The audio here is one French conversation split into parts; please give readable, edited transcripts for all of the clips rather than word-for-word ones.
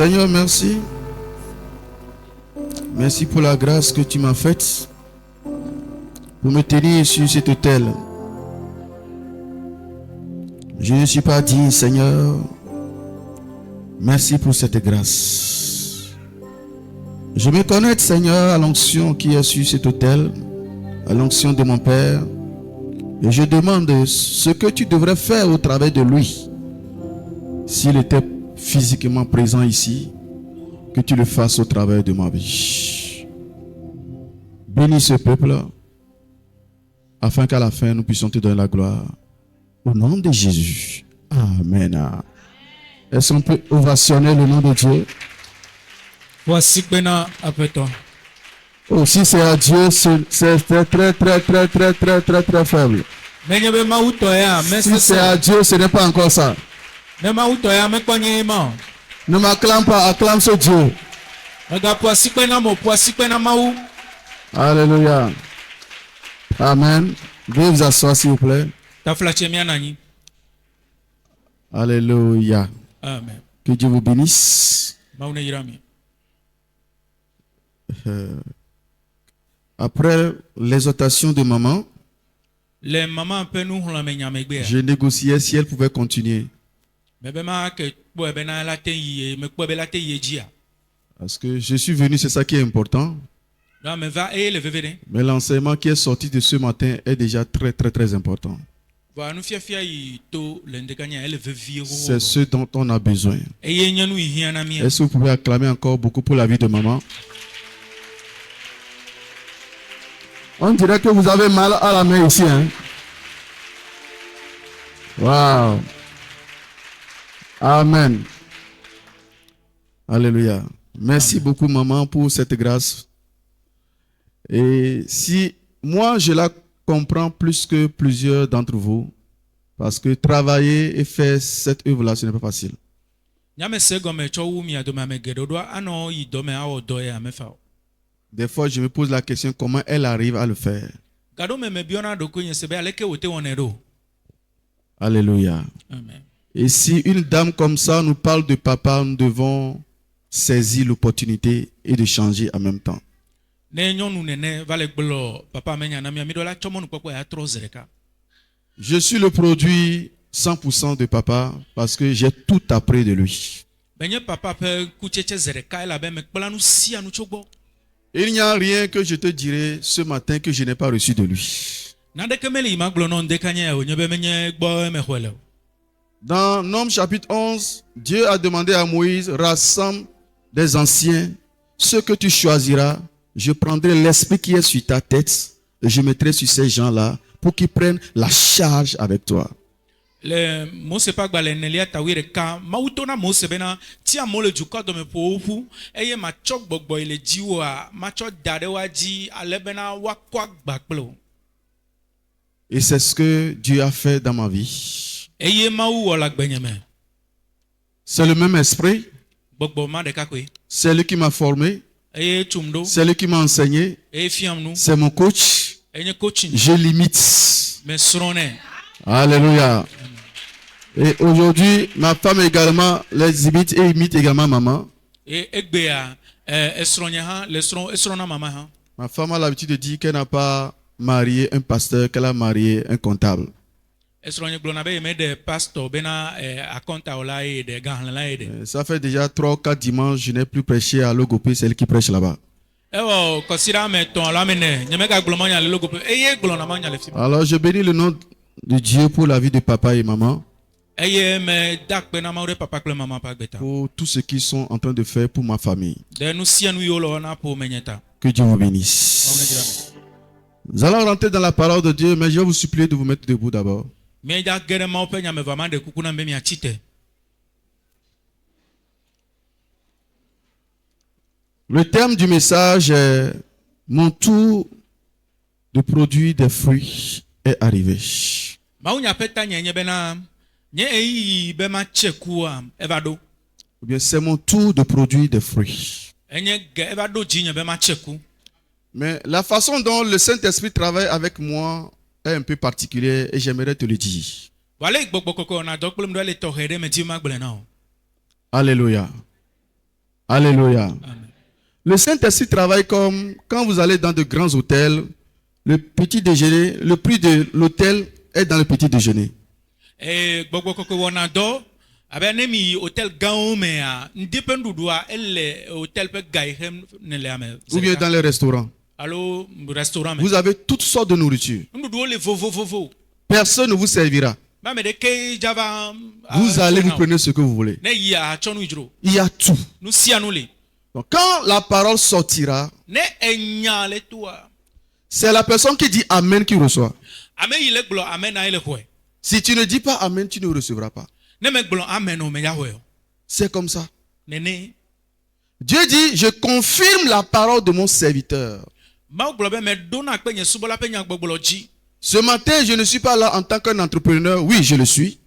Seigneur, merci. Merci pour la grâce que tu m'as faite pour me tenir sur cet autel. Je ne suis pas digne, Seigneur. Merci pour cette grâce. Je me connecte, Seigneur, à l'onction qui est sur cet autel, à l'onction de mon Père. Et je demande ce que tu devrais faire au travers de lui. S'il était physiquement présent ici, que tu le fasses au travers de ma vie. Bénis ce peuple, afin qu'à la fin, nous puissions te donner la gloire. Au nom de Jésus. Amen. Est-ce qu'on peut ovationner le nom de Dieu? Voici maintenant après toi. Oh, si c'est à Dieu, c'est très, très, très, très, très, très, très, très faible. Si c'est à Dieu, ce n'est pas encore ça. Ne m'acclame pas, acclame ce Dieu. Alléluia. Amen. Veuillez vous asseoir, s'il vous plaît. Alléluia. Amen. Que Dieu vous bénisse. Après l'exhortation de maman, je négociais si elle pouvait continuer. Parce que je suis venu, c'est ça qui est important. Mais l'enseignement qui est sorti de ce matin est déjà très, très, très important. C'est ce dont on a besoin. Est-ce que vous pouvez acclamer encore beaucoup pour la vie de maman? On dirait que vous avez mal à la main ici. Hein? Wow. Amen. Alléluia. Merci Amen. Beaucoup, maman, pour cette grâce. Et si moi, je la comprends plus que plusieurs d'entre vous, parce que travailler et faire cette œuvre-là, ce n'est pas facile. Des fois, je me pose la question comment elle arrive à le faire. Alléluia. Amen. Et si une dame comme ça nous parle de papa, nous devons saisir l'opportunité et de changer en même temps. Je suis le produit 100% de papa parce que j'ai tout appris de lui. Il n'y a rien que je te dirai ce matin que je n'ai pas reçu de lui. Dans Nombres chapitre 11, Dieu a demandé à Moïse, rassemble des anciens, ceux que tu choisiras, je prendrai l'esprit qui est sur ta tête et je mettrai sur ces gens-là pour qu'ils prennent la charge avec toi. Et c'est ce que Dieu a fait dans ma vie. C'est le même esprit. C'est lui qui m'a formé. C'est lui qui m'a enseigné. C'est mon coach. Je l'imite. Alléluia. Et aujourd'hui, ma femme également les imite et imite également maman. Ma femme a l'habitude de dire qu'elle n'a pas marié un pasteur, qu'elle a marié un comptable. Ça fait déjà 3 ou 4 dimanches, je n'ai plus prêché à Logopé, c'est elle qui prêche là-bas. Alors je bénis le nom de Dieu pour la vie de papa et maman. Pour tout ce qu'ils sont en train de faire pour ma famille. Que Dieu vous bénisse. Nous allons rentrer dans la parole de Dieu, mais je vais vous supplier de vous mettre debout d'abord. Le thème du message est mon tour de produire des fruits est arrivé. Ou bien c'est mon tour de produire des fruits. Mais la façon dont le Saint-Esprit travaille avec moi est un peu particulière et j'aimerais te le dire. Alléluia. Alléluia. Amen. Le Saint-Esprit travaille comme quand vous allez dans de grands hôtels, le petit déjeuner, le prix de l'hôtel est dans le petit déjeuner. Gbogbo koko wɔna dɔ abe ne mi hôtel gãwo mea ŋdi ƒe nuɖuɖua ele hôtel ƒe ga yi xem ne le ame. Ou bien dans les restaurants. Alo restaurant me. Vous avez toutes sortes de nourriture. Nuɖuɖuwo le vovovovo. Personne ne vous servira. Ba me ɖeke dzava. Vous allez vous prendre ce que vous voulez. Ne yia atsɔ nu dzro. Il y a tout. Nu sia nu le. Donc, quand la parole sortira, Ne enya le toa. c'est la personne qui dit Amen qui reçoit. Ame yi le gblɔ amen na ye le xɔe. Si tu ne dis pas Amen, tu ne recevras pas. Ne me gblɔ amen o me ya xɔe o. C'est comme ça. Nene. Dieu dit, je confirme la parole de mon serviteur. Mawu gblɔ be me dona kpe nye subɔla ƒe nyagbɔgblɔ dzi. Ce matin, je ne suis pas là en tant qu'un entrepreneur. Oui, je le suis.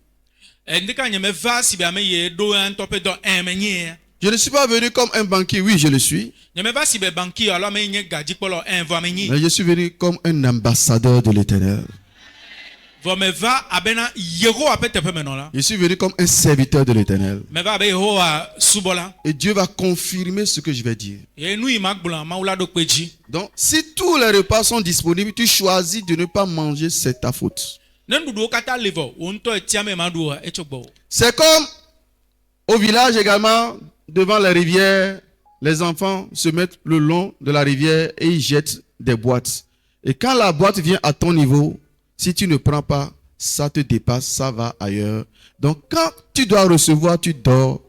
Ndeka nye me va si be ame ye ɖo ŋutɔ ƒe dɔ me nye. Je ne suis pas venu comme un banquier. Oui, je le suis. Nye me va si be banki alo ame nye gadzikpɔlɔ vɔ me nye. Mais je suis venu comme un ambassadeur de l'Éternel. Vɔ me va abena Yehowa ƒe teƒe menɔla. Je suis venu comme un serviteur de l'Éternel. Me va abe Yehowa subɔla. Et Dieu va confirmer ce que je vais dire. Ye nu yi ma gblɔ Mawu la ɖo kpe dzi. Donc, si tous les repas sont disponibles, tu choisis de ne pas manger, c'est ta faute. Ne nuɖuɖuwo katã le vɔ wo ŋutɔ etia me ma ɖu o etso gbɔ o. C'est comme au village également, devant la rivière, les enfants se mettent le long de la rivière et ils jettent des boîtes. Et quand la boîte vient à ton niveau, si tu ne prends pas, ça te dépasse, ça va ailleurs. Donc quand tu dois recevoir, tu dors,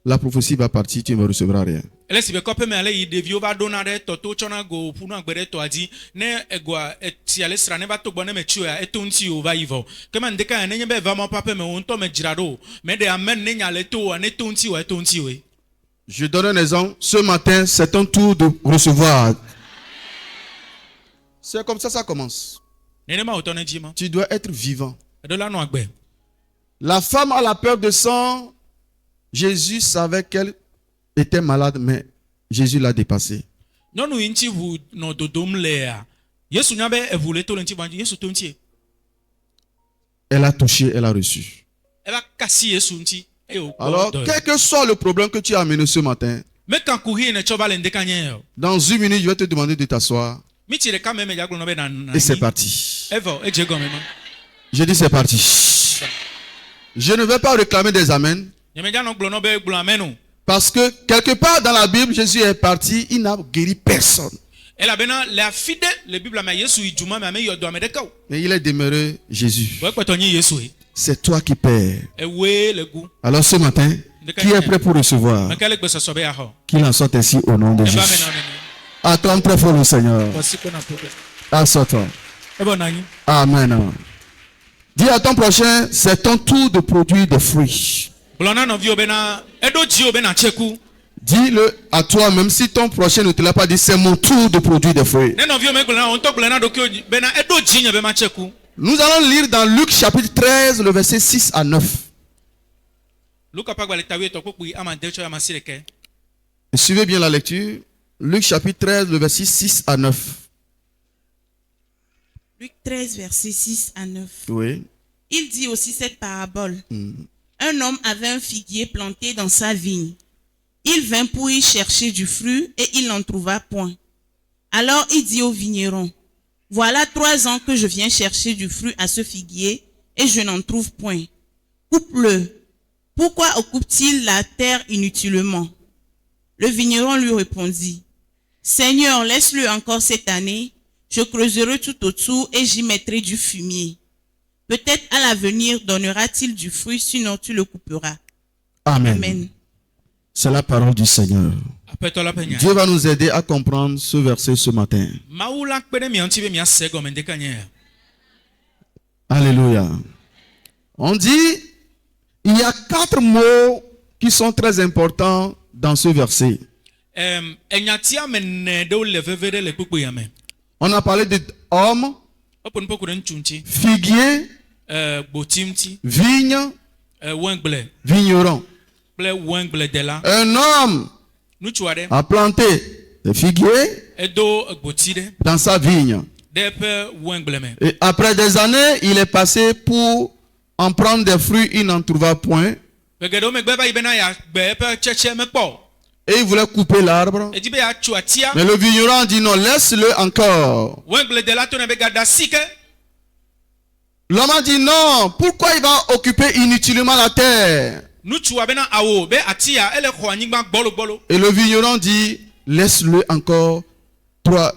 la prophétie va partir, tu ne recevras rien. Ele si be kɔƒe me ale yi ɖeviwo va ɖona ɖe tɔto tsɔna go ƒu nu agbe ɖe tɔa dzi ne egoa etsi ale sra ne va to gbɔ ne me tsioa eto ŋuti o va yi vɔ ke ma ndeka ya ne nye be va ma ƒe aƒe me wo ŋutɔ me dzra ɖo me ɖe amen ne nya le to o ne to ŋuti o eto ŋuti o. Je donne un exemple. Ce matin, c'est ton tour de recevoir. C'est comme ça commence. Nenema wòtɔ ne dzi ma. Tu dois être vivant. Eɖo la nɔ agbe. La femme a la peur de sang. Jésus savait qu'elle était malade, mais Jésus l'a dépassé. Nyɔnu yi ŋuti ʋu nɔ dodom lea Yesu nya be eʋu le to le ŋuti vɔ Yesu to ŋuti. Elle a touché, elle a reçu. Eva kasi Yesu ŋuti eye wòkpɔ Alors, dɔ ye. quel que soit le problème que tu as amené ce matin, Meka kuhi ne tsɔ va le ndeka nye o. dans 1 minute, je vais te demander de t'asseoir. Mitsi ɖeka me dza gblɔ na be na. Et c'est parti. Evɔ edze gɔme ma. Je dis c'est parti. Je ne vais pas réclamer des amens. Nyemedza nɔ gblɔ na be gblɔ amen o. Parce que quelque part dans la Bible, Jésus est parti, il n'a guéri personne. Elabena le afi ɖe le Biblia me Yesu yi dzuma me ame yɔ dɔ ame ɖeka o. Mais il est demeuré Jésus. Vɔ ekpɔtɔ nye Yesu ye. C'est toi qui perds. Ewoe le gu. Alors ce matin, qui est prêt pour recevoir? Meke le gbesɔsɔ be yaxɔ. Qu'il en soit ainsi au nom de Eva me Jésus. na nene. Acclame très fort le Seigneur. Voici qu'on a problème. Assois-toi. Eva na anyi. Amen. Dis à ton prochain, c'est ton tour de produire des fruits. Gblɔ na nɔviwo bena eɖo dziwo bena tse ku. Dis-le à toi-même, si ton prochain ne te l'a pas dit, c'est mon tour de produire des fruits. Ne nɔviwo me gblɔ na wo ŋutɔ gblɔ na ɖokuiwo bena eɖo dzi nye be ma tse ku. Nous allons lire dans Luc chapitre 13, le verset 6 à 9. Luka ƒe agbalẽ tawi etɔ̃ kpokpui ama de tsɔ ama si ɖeke. Suivez bien la lecture. Luc chapitre 13, le verset 6 à 9. Luc 13, verset 6 à 9. Oui. Il dit aussi cette parabole. Un homme avait un figuier planté dans sa vigne. Il vint pour y chercher du fruit et il n'en trouva point. Alors il dit au vigneron, voilà 3 ans que je viens chercher du fruit à ce figuier et je n'en trouve point. Coupe-le. Pourquoi occupe-t-il la terre inutilement? Le vigneron lui répondit, Seigneur, laisse-le encore cette année. Je creuserai tout autour et j'y mettrai du fumier. Peut-être à l'avenir donnera-t-il du fruit, sinon tu le couperas. Amen. Amen. C'est la parole du Seigneur. Aƒetɔ la ƒe nya. Dieu va nous aider à comprendre ce verset ce matin. Mawu la kpe ɖe mia ŋuti be miase gɔme ndeka nye ya. Alléluia. On dit, il y a 4 mots qui sont très importants dans ce verset. Enyati ame ne ɖewo le veve ɖe le kpekpe ya me. On a parlé d'homme, Woƒo nu ƒo ku ɖe ŋutsu ŋuti. figuier, Gboti ŋuti. vigne, Waingble vigneron. kple waingbledela. Un homme Ŋutsu aɖe a planté des figuiers edo gboti ɖe dans sa vigne. ɖe eƒe waingble me. Et après des années, il est passé pour en prendre des fruits, il n'en trouva point. Ƒe geɖewo megbe va yi bena yeagbe eƒe tsetse mekpɔ. Et il voulait couper l'arbre. edi be yeatso atia Mais le vigneron dit non, laisse-le encore. wengledela to na be gada si ke L'homme a dit non, pourquoi il va occuper inutilement la terre? nutsua bena awo be atia ele xɔ anyigba gbɔlo Et le vigneron dit, laisse-le encore,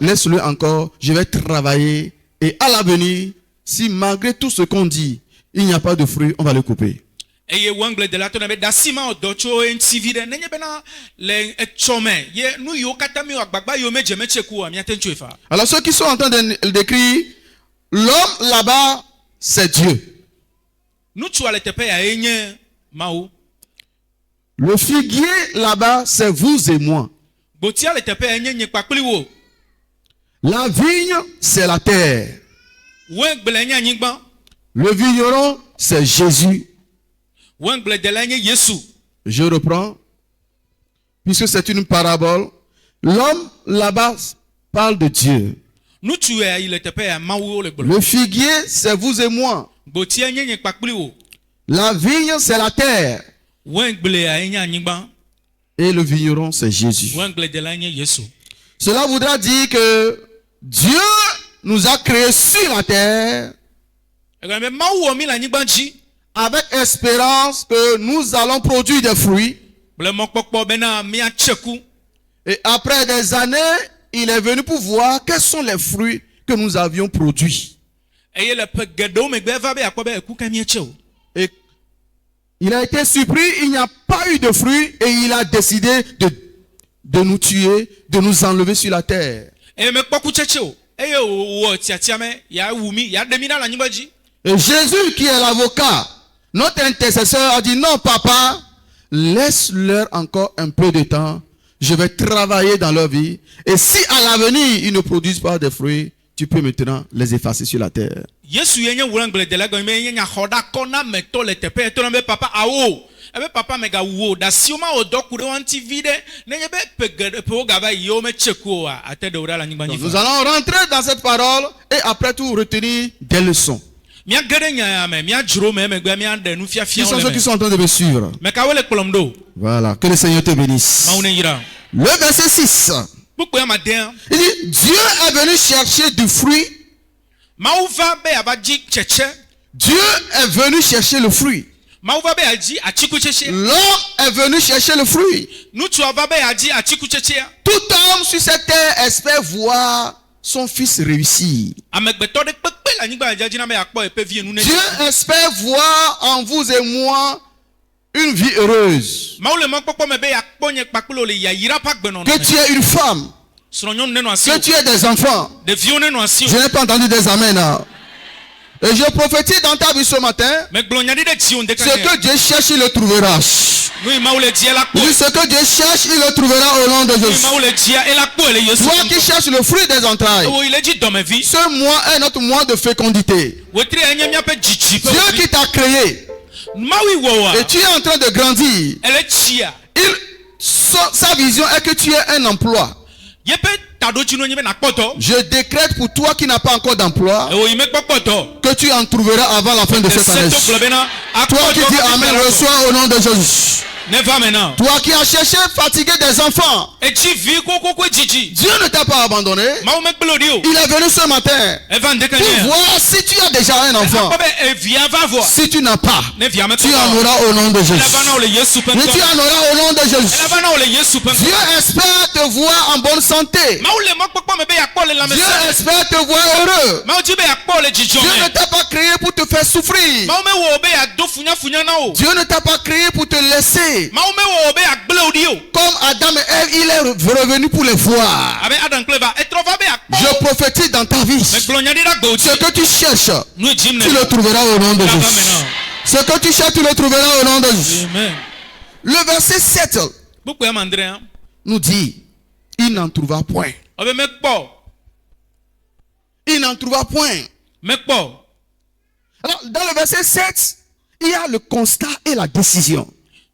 laisse-le encore, je vais travailler. Et à l'avenir, si malgré tout ce qu'on dit, il n'y a pas de fruit, on va le couper. eye wengledela to na be da si ma ɔdɔ tso eŋuti vi ɖe nenye bena le etsɔ me ye nu yiwo katã mi wɔ agbagba yiwo medze metse ku o miate ŋu tso efa. Alors ceux qui sont en train d'écrire, l'homme là-bas, c'est Dieu. Nutsua le teƒe ya ye nye Mawu. Le figuier là-bas, c'est vous et moi. Gbotia le teƒe ya nye nye kpakpli wo. La vigne, c'est la terre. Wengble nye anyigba. Le vigneron, c'est Jésus. Wengledela nye Yesu. Je reprends. Puisque c'est une parabole, l'homme là-bas parle de Dieu. Nutsua ya yi le teƒe ya Mawu wo le gblɔ. Le figuier, c'est vous et moi. Gbotia nye nye kpakpli wo. La vigne, c'est la terre. Wengble ya nye anyigba. Et le vigneron, c'est Jésus. Wengledela nye Yesu. Cela voudra dire que Dieu nous a créés sur la terre Egbe Mawu wɔ mi le anyigba dzi. avec espérance que nous allons produire des fruits. Kple mɔkpɔkpɔ bena miatse ku. Et après des années, il est venu pour voir quels sont les fruits que nous avions produits. Eye le ƒe geɖewo megbe eva be akpɔ be eku ka mietse o. Et il a été surpris, il n'y a pas eu de fruits et il a décidé de nous tuer, de nous enlever sur la terre. Eye mekpɔ kutsetse o. Eye wòwɔ tiatia me ya wu mi ya ɖe mi ɖa le anyigba dzi. Et Jésus, qui est l'avocat, notre intercesseur, a dit non, papa, laisse-leur encore un peu de temps. Je vais travailler dans leur vie. Et si à l'avenir, ils ne produisent pas de fruits, tu peux maintenant les effacer sur la terre. Yesu ye nye wlangledela gɔme me ye nya xɔ ɖa kɔ na metɔ le teƒe etɔ na be papa awo. Ebe papa mega wo da siwo ma wo dɔ ku ɖe wɔn ŋuti vi ɖe nenye be ƒewo gava yi yewo metse ku oa ate ɖewo ɖa le anyigba dzi. Nous allons rentrer dans cette parole et après tout retenir des leçons. Mia ge ɖe nya me mia dzro me megbe mia ɖe Qui nufiafia sont le ceux qui me. sont en train de me suivre? Mekawo le kplɔm ɖo. Voilà, que le Seigneur te bénisse. Mawu ne yra. Le verset 6, Kpukpu ya ma dea. il dit, Dieu est venu chercher du fruit. Mawu va be yava dzi tsetse. Dieu est venu chercher le fruit. Mawu va be yadzi atikutsetse. L'homme est venu chercher le fruit. Nutsua va be yadzi atikutsetsea. Tout homme sur cette terre espère voir son fils réussir. Amegbetɔ ɖe kpekpe le anyigba dzi na be yakpɔ eƒe vie nu ne. Dieu espère voir en vous et moi une vie heureuse. Mawu le mɔkpɔkpɔ me be yakpɔ nye kpakple le yayira ƒe agbenɔnɔ Que me. tu aies une femme, Srɔ̃nyɔnu ne nɔ asi que o. tu aies des enfants. Ɖeviwo ne nɔ asi Je o. n'ai pas entendu des amens là. Et je prophétise dans ta vie ce matin, Megblɔ nya ɖi ɖe dziwo ŋdeka ce que Dieu cherche, il le trouvera. nu yi Mawu le dzia la Oui, kpɔ. ce que Dieu cherche, il le trouvera au nom de Nu yi Jésus. Mawu le dzia ela kpɔ le Yesu. Toi qui cherches le fruit des entrailles, Ewo yi le dzi dɔmevi. ce mois est notre mois de fécondité. Wetri enye miaƒe dzidzi ƒe Dieu wetri. qui t'a créé Mawu yi wɔwɔa. et tu es en train de grandir, Ele tsia. sa vision est que tu aies un emploi. Yeƒe taɖodzinu nye be nakpɔtɔ. Je décrète pour toi qui n'as pas encore d'emploi Ewo yi mekpɔkpɔtɔ. que tu en trouveras avant la fin de cette année. Eseto gblɔ bena Toi qui dis Amen, reçois au nom de Jésus. Ne va maintenant. Toi qui as cherché fatigué des enfants, Etsi vi kokoko dzidzi. Dieu ne t'a pas abandonné. Mawu mekple ɖi o. Il est venu ce matin Eva ŋdeke pour nye. voir si tu as déjà un enfant. Akpɔ be evia va vɔa. Si tu n'as pas, Ne via tu mekpɔ. en auras au nom de Ele va Jésus. na wo le Yesu ƒe Oui, tu ŋkɔ. en auras au nom de Jésus. Ele va na wo le Yesu ƒe Dieu ŋkɔ. espère te voir en bonne santé. Mawu le mɔkpɔkpɔ me be yakpɔ le Dieu lãmesẽ. espère te voir heureux. Mawu dzi be yakpɔ le dzidzɔ Dieu ne me. t'a pas créé pour te faire souffrir. Mawu me wɔ wo be yado funyafunya na wo. Dieu ne t'a pas créé pour te laisser. Mawu me wɔ wo be yagblẽ wo ɖi o. Comme Adam et Ève, il est revenu pour les voir. Abe Adam kple Eva etrɔ va be yakpɔ Je wo. prophétise dans ta vie. Megblɔ nya ɖi ɖe agbewo Ce dzi. que tu cherches, Nu dzim ne. tu le trouveras au nom de Ela va Jésus. maintenant. Ce que tu cherches, tu le trouveras au nom de Jésus. Amen. Le verset 7 Kpukpu ya ma andre hã. nous dit, il n'en trouva point. Ɔbe mekpɔ. Il n'en trouva point. Mekpɔ. Alors, dans le verset 7, il y a le constat et la décision.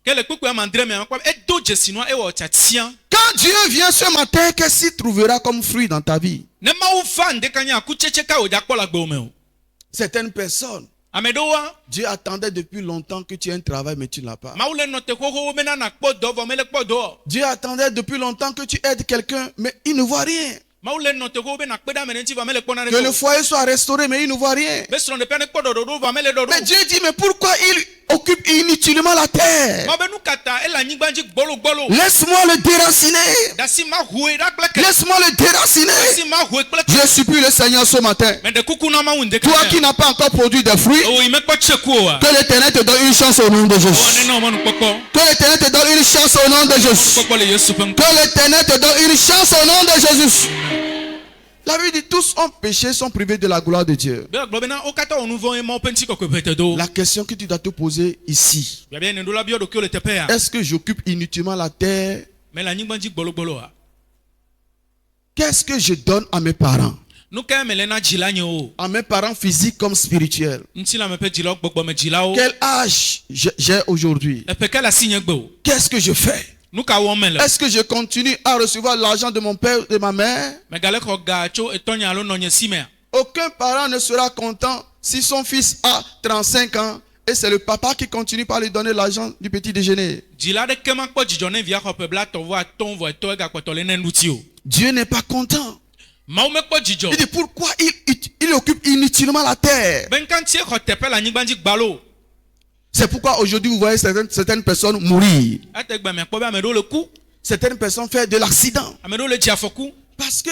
Ke le kpukpu ya ma andre mea mekpɔ edo dzesinua ewɔ tiatia. Quand Dieu vient ce matin, qu'est-ce qu'il trouvera comme fruit dans ta vie? Ne Mawu va ŋdeka nye akutsetse ka wòdze akpɔ le agbewo me o. Certaines personnes, ame ɖewo wa Dieu attendait depuis longtemps que tu aies un travail, mais tu ne l'as pas. mawu le nɔ te xoxo bena nakpɔ dɔ vɔ mele kpɔ dɔ o. Dieu attendait depuis longtemps que tu aides quelqu'un, mais il ne voit rien. mawu le nɔ te xoxo bena kpe ɖe ame ɖe ŋuti vɔ mele kpɔna Que le ɖe o. foyer soit restauré, mais il ne voit rien. be srɔ̃ɖeƒea ne kpɔ ɖɔɖɔɖo vɔ mele ɖɔɖɔ Mais o. Dieu dit, mais pourquoi il occupe inutilement la terre? mawu be nu ka ta ele anyigba dzi gbɔlo gbɔlo. Laisse-moi le déraciner. dasi ma hoe ɖa kple ke. Laisse-moi le déraciner. dasi ma hoe kple ke. Je supplie le Seigneur ce matin. mɛ ɖe kuku na mawu ŋdeke. Toi qui n'as pas encore produit des fruits, o yi mekpɔ tse ku o wa. que l'Éternel te donne une chance au nom de o ne Jésus. na o mɔnu kpɔkpɔ. Que l'Éternel te donne une chance au nom de Jésus. kpɔkpɔ le yesu ƒe ŋkɔ. Que l'Éternel te donne une chance au nom de Jésus. La Bible dit tous ont péché, sont privés de la gloire de Dieu. be gblɔ bena wo katã wɔ nu vɔ ye mawu ƒe ŋuti kɔkɔe ƒe te do. La question que tu dois te poser ici, biabia ne ɖo la biɔ ɖokuiwo le teƒea. est-ce que j'occupe inutilement la terre? mɛ le anyigba dzi gbɔlo gbɔlo wa. Qu'est-ce que je donne à mes parents? nu ka me le na dzila nye o. À mes parents physiques comme spirituels. ŋutilame ƒe dzilawo gbɔgbɔme dzilawo. Quel âge j'ai aujourd'hui? eƒe ke le asi nye gbe o. Qu'est-ce que je fais? nu ka wɔm mele. Est-ce que je continue à recevoir l'argent de mon père et de ma mère? megale xɔ ga tso etɔnye alo nɔnye si mea. Aucun parent ne sera content si son fils a 35 ans et c'est le papa qui continue par lui donner l'argent du petit déjeuner. dzila ɖeke makpɔ dzidzɔ ne via xɔ ƒe blatɔ vɔ atɔ̃ vɔ etɔ̃ egakpɔtɔ le ne ŋuti o. Dieu n'est pas content. mawu mekpɔ dzidzɔ. Il dit pourquoi il occupe inutilement la terre. be nkantie xɔ teƒe le anyigba dzi gbalo. C'est pourquoi aujourd'hui vous voyez certaines personnes mourir. ete gbe miakpɔ be ame ɖewo le ku. Certaines personnes faire de l'accident. ame ɖewo le dzi afɔku. Parce que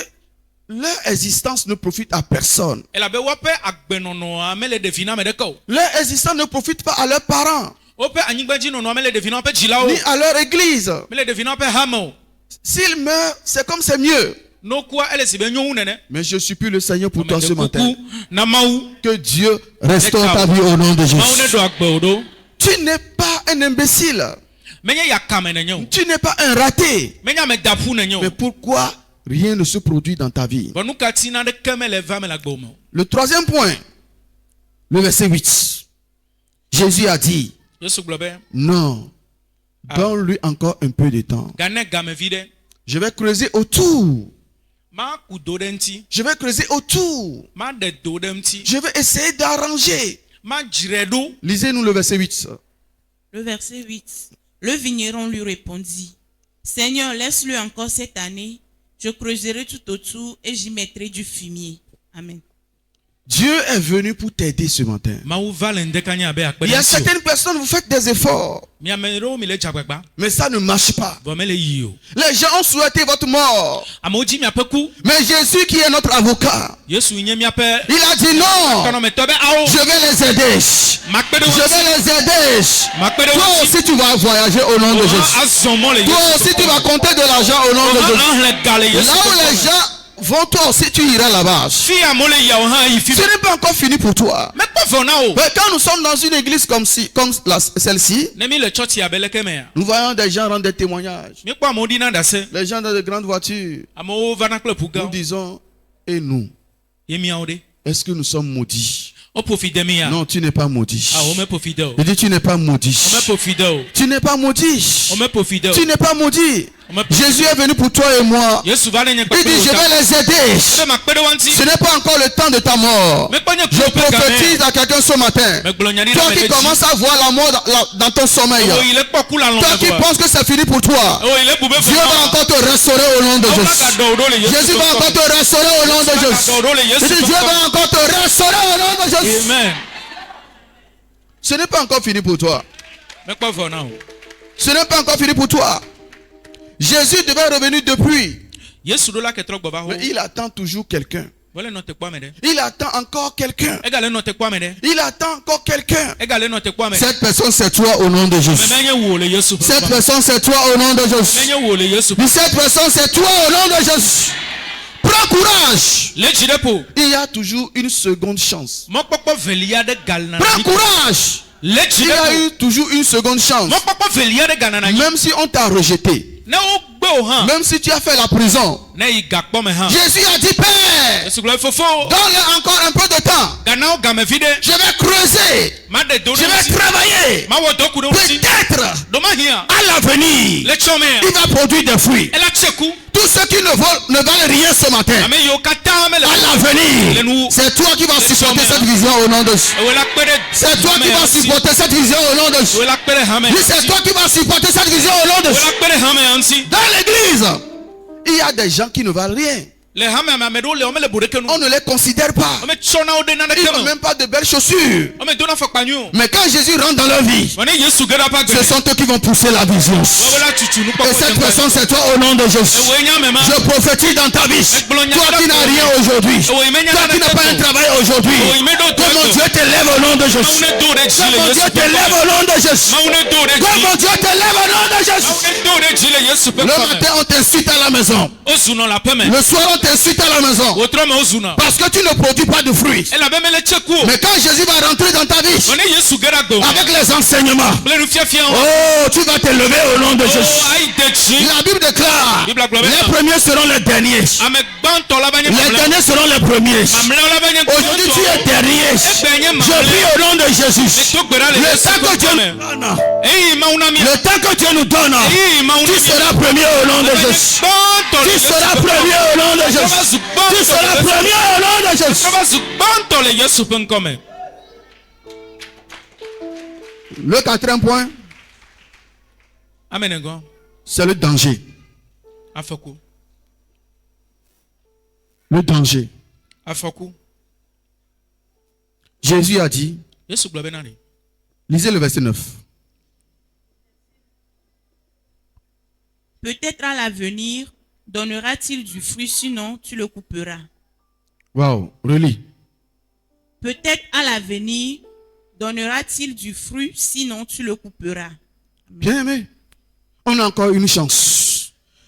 leur existence ne profite à personne. elabe woaƒe agbenɔnɔa mele ɖevi na ame ɖeke o. Leur existence ne profite pas à leurs parents, woƒe anyigba-dzi-nɔnɔa mele ɖevi na woƒe dzilawo. ni à leur église. mele ɖevi na woƒe hame o. S'ils meurent, c'est comme c'est mieux. nokua ele si be nyo wu nene. Mais je supplie le Seigneur pour toi Ame ce ɖe matin. kuku na mawu. Que Dieu restaure ta vie au nom de mawu ne Jésus. ɖo agbe o ɖo. Tu n'es pas un imbécile. menye yakame nenye o. Tu n'es pas un raté. menye ame daƒu nenye Mais o. pourquoi rien ne se produit dans ta vie? vɔ nu ka tina ɖeke mele va me le agbe o me o. Le troisième point, le verset 8. Jésus a dit, yesu gblɔ be non, donne-lui encore un peu de temps. gane gamevi ɖe. Je vais creuser autour. ma ku do ɖe ŋuti. Je vais creuser autour. ma ɖe do ɖe ŋuti. Je vais essayer d'arranger. ma dzre ɖo. Lisez-nous le verset 8. Le verset 8. Le vigneron lui répondit, Seigneur, laisse-le encore cette année. Je creuserai tout autour et j'y mettrai du fumier. Amen. Dieu est venu pour t'aider ce matin. mawu va le ŋdeka nye abe akpe Il y a ɖe ŋuti o. certaines personnes, vous faites des efforts, mi ame ɖewo mi le dze agbagba. mais ça ne marche pas. vɔ mele yi o. Les gens ont souhaité votre mort. amewo dzi miaƒe ku. Mais Jésus qui est notre avocat, yesu nye miaƒe il a dit non, tɔnɔmetɔ be awo. je vais les aider. makpe ɖe Je wo ŋuti. vais les aider. makpe ɖe Toi wo ŋuti. aussi tu vas voyager au nom de Woha Jésus. azɔ mɔ le Toi yesu. aussi tu vas compter de l'argent au nom de Woha Jésus. ahlẽ ga le yesu. Là où les gens vont, toi aussi tu iras là-bas. Ce fi amewo le yawo hã yi fi me. n'est pas encore fini pour toi. mekpɔ vɔ na o. Mais quand nous sommes dans une église comme celle-ci, ne mi le tsɔtsi abe leke mea. nous voyons des gens rendre des témoignages. mikpɔ amewo ɖi na ɖase. Les gens dans de grandes voitures. amewo va na kple ʋu Nous gãwo. disons, et nous, ye miawo ɖe. est-ce que nous sommes maudits? wo ƒofi de mi ya. Non, tu n'es pas maudit. wo me ƒofi de o. Je dis, tu n'es pas maudit. wo me ƒofi de o. Tu n'es pas maudit. wo me ƒofi de o. Tu n'es pas maudit. wo me Jésus est venu pour toi et moi. yesu va ne nye Il kpekpe dit, je wo ta. vais les aider. ebe makpe ɖe wa ŋuti. Ce n'est pas encore le temps de ta mort. mekpɔ nye Je kuku ƒe prophétise game. à quelqu'un ce matin. megblɔ nya ɖi Toi ɖe qui me ɖe commences dzi. à voir la mort dans ton sommeil. o yi le kpɔ ku le alɔ̃ Toi me qui vɔa. penses que c'est fini pour toi. o yi le bu be Dieu va vɔ. encore te restaurer au nom de awo Jésus. ka ɖe o ɖo le yesu Jésus ƒe va encore ŋkɔ me. te restaurer au nom de Ka ɖe Jésus. o ɖo le Je yesu dis, ƒe Dieu ŋkɔ me. va encore te restaurer au nom de Jésus. amen. Ce n'est pas encore fini pour toi. mekpɔ vɔ na o. Ce n'est pas encore fini pour toi. Jésus devait revenir depuis. yesu ɖo la ketrɔ gbɔ va ho. Mais il attend toujours quelqu'un. wole nɔ te kpɔ ame ɖe. Il attend encore quelqu'un. egale nɔ te kpɔ ame ɖe. Il attend encore quelqu'un. egale nɔ te kpɔ ame ɖe. Cette personne, c'est toi au nom de me Jésus. menye wo le yesu ƒe Cette ŋkɔ me. personne, c'est toi au nom de Jésus. menye wo le yesu ƒe. Dis, cette personne, c'est toi au nom de Jésus. Prends courage. le dzi ɖe ƒo. Il y a toujours une seconde chance. mɔkpɔkpɔ velia ɖe galina. Prends courage. le dzi Il y ɖe a ƒo. eu toujours une seconde chance. mɔkpɔkpɔ velia ɖe gana na nyi. Même si on t'a rejeté. ne wo gbe o hã. Même si tu as fait la prison. ne yi gakpɔ me hã. Jésus a dit, Père, yesu gblɔ fofo. donne-le encore un peu de temps. gana wo gamevi ɖe. Je vais creuser. ma ɖe do Je ɖe vais ŋuti. travailler. ma wɔ dɔ ku ɖe ŋuti. Peut-être ɖo ma hiã. à l'avenir, le tsɔ me il ya. va produire des fruits. ela tse ku. Tout Tous ceux qui ne valent rien ce matin, ame yiwo katã mele à le l'avenir, nu c'est toi qui vas Les supporter chômeurs. cette vision au nom de Jésus. ewo la kpe ɖe C'est toi qui hame vas ŋuti. supporter cette vision au nom de Jésus. ewo la kpe ɖe hame Oui, c'est toi qui vas supporter cette vision au nom de ewo Jésus. la kpe ɖe hame ŋuti. Dans l'église, il y a des gens qui ne valent rien. le hame me ame ɖewo le wome le bo ɖeke nu On ne les considère pas. wome tsɔna wo ɖe Ils naneke n'ont me même pas de belles chaussures. wome dona fɔkpa nyuie o Mais quand Jésus rentre dans leur vie, vɔ ne Yesu ge ɖe aƒe ce agbe sont eux qui vont pousser la vision. wɔwo la tutu Et nukpɔkpɔ cette dzeƒe. personne, c'est toi au nom de Jésus. ewoe nye ame ma Je prophétise dans ta vie. Toi qui n'as rien aujourd'hui. ewoe menye Toi qui n'as pas un travail aujourd'hui. ewoe meɖo Que mon Dieu t'élève au nom de mawu Jésus. ne do ɖe dzi Que le mon Dieu Yesu ƒe t'élève ŋkɔ au me. nom de Jésus. mawu ne do ɖe Que dzi mon Dieu t'élève au nom de mawu Jésus. ne do ɖe dzi le Yesu ƒe Le ŋkɔ me. matin, on t'insulte à la maison. wozu nɔ le aƒe me Le soir, on t'insulte à la maison. wotrɔ me wozu nɔ Parce que tu ne produis pas de fruits. elabe mele tse ku o Mais quand Jésus va rentrer dans ta vie, vɔ ne Yesu ge ɖe agbe o me avec les enseignements, kple nufiafia wo oh, tu vas t'élever au nom de o Jésus. ayi de dzi La Bible déclare, Bible gblɔ be les premiers seront les derniers. ame gbãtɔ la va nye Les mamlɛ derniers seront les premiers. mamlɛwo la va nye Aujourd'hui, tu es dernier. egbe nye Je prie mamlɛ au nom de Jésus. to gbe ɖa le Le Yesu temps que ƒe Dieu ŋkɔ nous me donne, eyi mawu na mi le temps que Dieu nous donne, eyi mawu tu na mi seras premier au nom de va nye Jésus. gbãtɔ le Tu Yesu seras ƒe ŋkɔ me. premier au nom de Jésus. Zu Tu gbãtɔ seras le Yesu- premier au nom de Jésus. va zu gbãtɔ le Yesu ƒe ŋkɔ me. Le quatrième point, ame ne gɔ c'est le danger. afɔku Le danger. afɔku Jésus a dit, Yesu gblɔ bena ɖe lisez le verset 9. Peut-être à l'avenir donnera-t-il du fruit, sinon tu le couperas. Waouh, relis. Peut-être à l'avenir donnera-t-il du fruit, sinon tu le couperas. Bien aimé, on a encore une chance.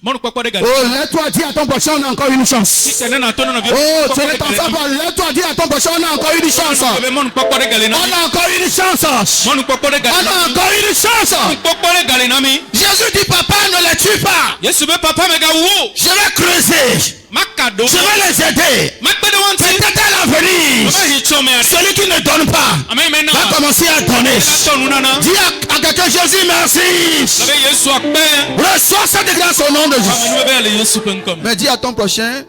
mɔnukpɔkpɔ ɖe Oh, gali lève-toi, dis à ton prochain, on a encore une chance. sɛnɛ na tɔ nɔ nɔvi Oh, tu n'es pas pas. Lève-toi, dis à ton prochain, on a encore une chance. bɛ mɔnukpɔkpɔ ɖe gali na On mi a encore une chance. mɔnukpɔkpɔ ɖe On gali a na mi encore une chance. mɔnukpɔkpɔ ɖe gali na mi Jésus dit, papa, ne les tue pas. Yesu bɛ papa me gawu o Je vais creuser. maka do Je vais les aider. makpe ɖe wɔn ŋuti Peut-être à l'avenir, ɔmɛ hi tsɔ me aɖe celui qui ne donne pas ame yi me na va commencer à donner. tɔ nunana Dis à quelqu'un, Jésus, merci. abe Yesu akpɛ Reçois cette grâce au nom de Jésus. ame nu bɛ le Yesu ƒe ŋkɔ me Mais dis à ton prochain,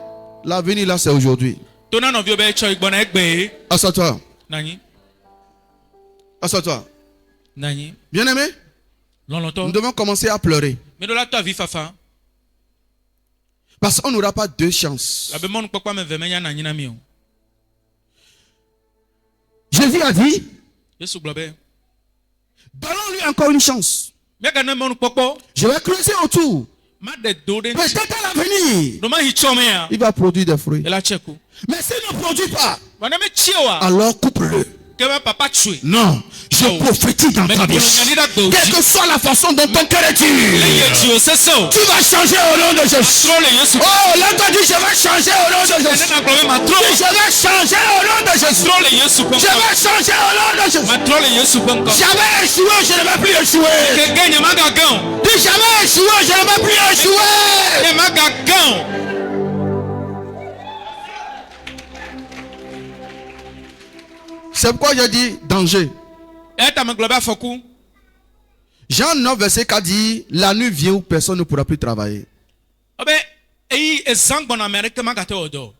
l'avenir là, c'est aujourd'hui. to na nɔviwo bɛ tsɔ igbɔ na egbe Assois-toi. nanyi Assois-toi. nanyi Bien-aimé, nous lɔlɔtɔ devons commencer à pleurer. mi ɖo la tɔ avi fafa Parce qu'on n'aura pas deux chances. abe mɔnukpɔkpɔ ame eve menya nanyi na mi o Jésus a dit, Yesu gblɔ be donnons-lui encore une chance. miaga ne mɔnukpɔkpɔ Je vais creuser autour. ma ɖe do ɖe ŋuti Peut-être à l'avenir, ɖo ma hi tsɔ mea il va produire des fruits. ela tse ku Mais s'il ne produit pas, vɔ ne me tsi oa alors coupe-le. ke be papa tsoe Non, je Oh. prophétise dans Mais ta vie. pour le gagner d'agbo, Quelle que soit la façon dont ton cœur est dur, eye tsi o sese o tu vas changer au nom de Jésus. trɔ le Yesu Oh, là, toi, dis, je vais changer au nom de ne Jésus. na gblɔ be ma Dis, trɔ je vais changer au nom de Jésus. trɔ le Yesu ƒe Je ŋkɔ vais changer au nom de Jésus. ma trɔ le Yesu ƒe ŋkɔ J'avais échoué, je ne vais plus échouer. keke nye ma ga gã o Dis, j'avais échoué, je ne vais plus échouer. nye ma ga gã o C'est pourquoi j'ai dit danger. eya ta me gblɔ be afɔku Jean 9, verset 4 dit, la nuit vient où personne ne pourra plus travailler. ɔbɛ eyi ezã gbɔna ame aɖeke ma gate wɔ dɔ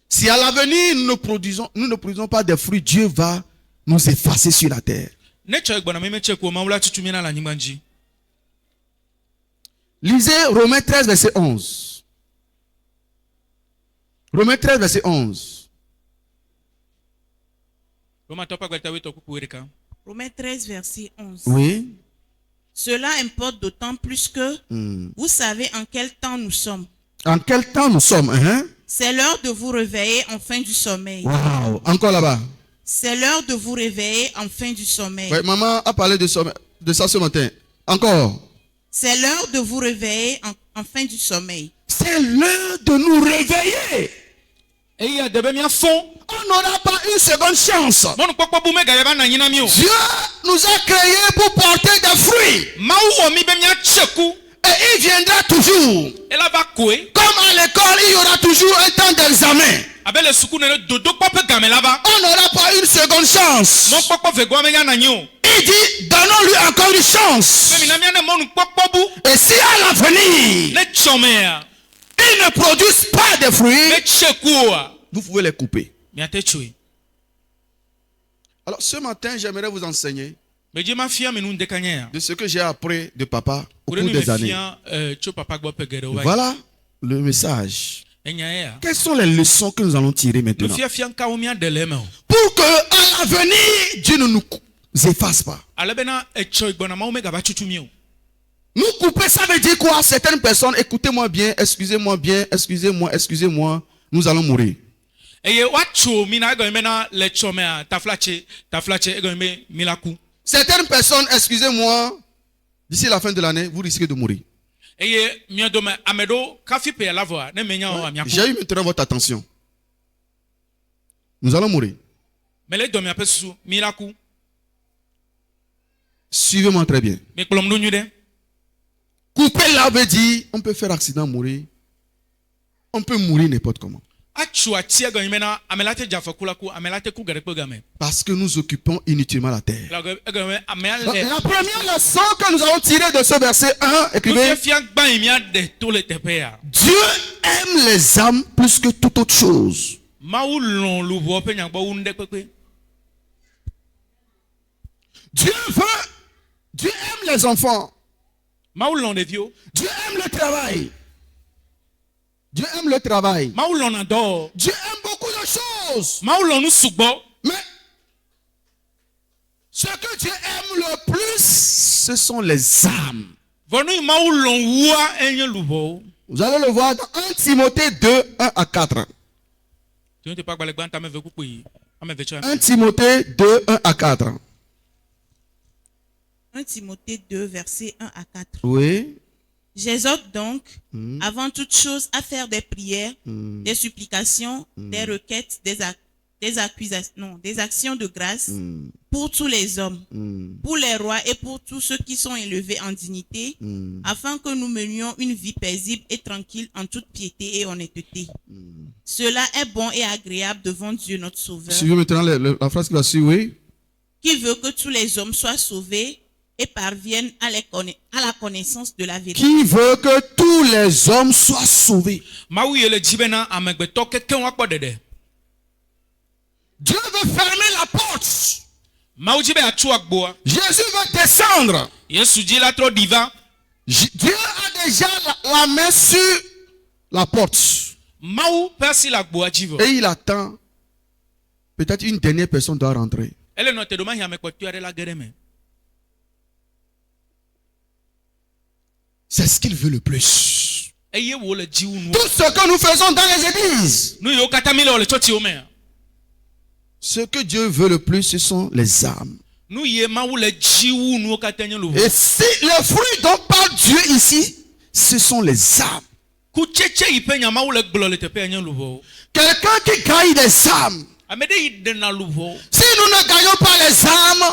Si à l'avenir nous ne produisons pas des fruits, Dieu va nous effacer sur la terre. ne tsɔ gbɔna mi me tse ku o mawu la tutu mi na le anyigba dzi Lisez Romains 13, verset 11. Romains 13, verset 11. romatɔ ƒe agbeta wetɔ kuku ɖeka Romains 13, verset 11. Oui. Cela importe d'autant plus que vous savez en quel temps nous sommes. En quel temps nous sommes, hein? C'est l'heure de vous réveiller en fin du sommeil. Wow. Encore là-bas. C'est l'heure de vous réveiller en fin du sommeil. Ouais, maman a parlé de ça ce matin. Encore. C'est l'heure de vous réveiller en fin du sommeil. C'est l'heure de nous réveiller. eyi ade be mia fɔ On n'aura pas une seconde chance. mɔnukpɔkpɔ bu me ga yaba na anyi na mi o Dieu nous a créés pour porter des fruits. mawu wɔ mi be mia tse ku Et il viendra toujours. ela va koe Comme à l'école, il y aura toujours un temps d'examen. abe le suku nene dodokpɔ ƒe game la va On n'aura pas une seconde chance. mɔkpɔkpɔ vegoa menya na anyi o Il dit, donnons-lui encore une chance. Et si à l'avenir, ils ne produisent pas de fruits, vous pouvez les couper. Alors ce matin, j'aimerais vous enseigner de ce que j'ai appris de papa au cours des années. Voilà le message. Quelles sont les leçons que nous allons tirer maintenant? Pour que à l'avenir, Dieu ne nous efface pas. Nous couper, ça veut dire quoi? Certaines personnes, écoutez-moi bien, excusez-moi, nous allons mourir. Certaines personnes, excusez-moi, d'ici la fin de l'année, vous risquez de mourir. J'ai eu maintenant votre attention. Nous allons mourir. Suivez-moi très bien. Couper là veut dire, on peut faire accident, mourir. On peut mourir n'importe comment. Parce que nous occupons inutilement la terre. La première leçon que nous allons tirer de ce verset 1, écrivez: Dieu aime les âmes plus que toute autre chose. Dieu aime les enfants. Dieu aime le travail. Dieu aime le travail. Dieu aime beaucoup de choses. Mais ce que Dieu aime le plus, ce sont les âmes. Vous allez le voir dans 1 Timothée 2, 1 à 4. 1 Timothée 2, 1 à 4. 1 Timothée 2, versets 1 à 4. Oui. J'exhorte donc, avant toute chose, à faire des prières, des supplications, des requêtes, des actions de grâce pour tous les hommes, pour les rois et pour tous ceux qui sont élevés en dignité, afin que nous menions une vie paisible et tranquille en toute piété et honnêteté. Cela est bon et agréable devant Dieu notre Sauveur. Suivez maintenant la phrase qui va suivre, oui. Qui veut que tous les hommes soient sauvés et parviennent à la connaissance de la vérité. Qui veut que tous les hommes soient sauvés. Dieu veut fermer la porte. Jésus veut descendre. Dieu a déjà la main sur la porte. Et il attend. Peut-être une dernière personne doit rentrer. C'est ce qu'il veut le plus. Tout ce que nous faisons dans les églises, ce que Dieu veut le plus, ce sont les âmes. Et si le fruit dont parle Dieu ici, ce sont les âmes. Quelqu'un qui gagne des âmes, si nous ne gagnons pas les âmes,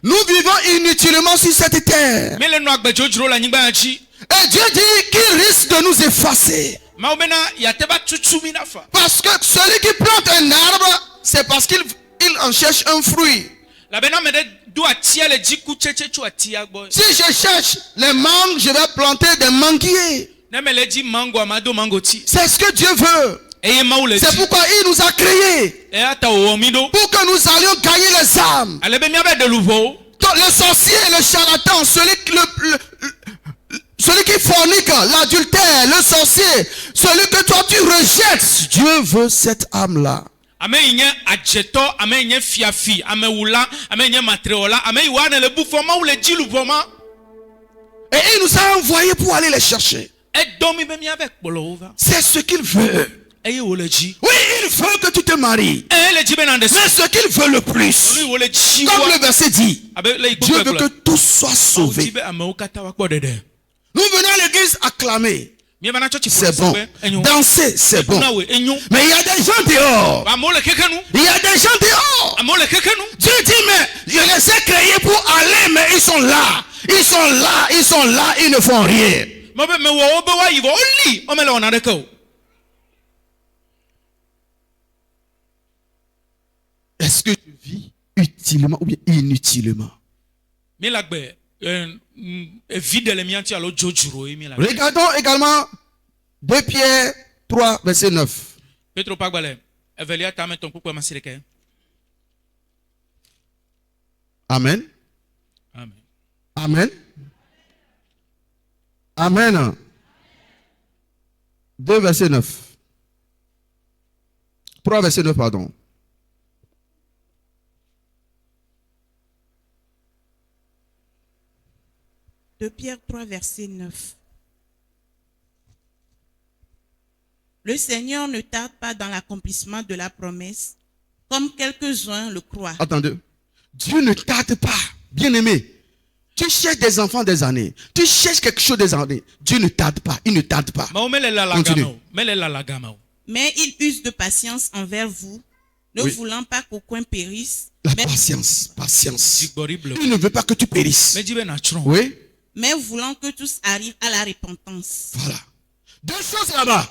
nous vivons inutilement sur cette terre. Et Dieu dit qu'il risque de nous effacer. Parce que celui qui plante un arbre, c'est parce qu'il en cherche un fruit. Si je cherche les mangues, je vais planter des manguiers. C'est ce que Dieu veut. C'est pourquoi il nous a créés. Pour que nous allions gagner les âmes. Le sorcier, le charlatan, celui qui fornique, l'adultère, le sorcier, celui que toi tu rejettes, Dieu veut cette âme-là. Et il nous a envoyés pour aller les chercher. C'est ce qu'il veut. Oui, il veut que tu te maries. Mais ce qu'il veut le plus, comme le verset dit, Dieu veut que tout soit sauvé. Nous venons à l'église acclamer. C'est bon. Danser, c'est bon. Mais il y a des gens dehors. Il y a des gens dehors. Dieu dit, mais je les ai créés pour aller, mais ils sont là. Ils sont là, ils ne font rien. Est-ce que tu vis utilement ou bien inutilement. Mi la gbe vide le mianti alo jojuro mi la. Regardons également 2 Pierre 3, verset 9. Petro pagbale evelia ta meton kuko masireke. Amen. Amen. Amen. Amen. 2 verset 9. 3 verset 9, pardon. De Pierre 3, verset 9. Le Seigneur ne tarde pas dans l'accomplissement de la promesse, comme quelques-uns le croient. Attendez. Dieu ne tarde pas. Bien-aimé, tu cherches des enfants des années. Tu cherches quelque chose des années. Dieu ne tarde pas. Il ne tarde pas. Continue. Mais il use de patience envers vous, ne Oui. voulant pas qu'aucun périsse, La mais, patience. Patience. Jigboriblo. Il ne veut pas que tu périsses. Me jibe na tron. Oui. mais voulant que tous arrivent à la repentance. Voilà. 2 choses là-bas.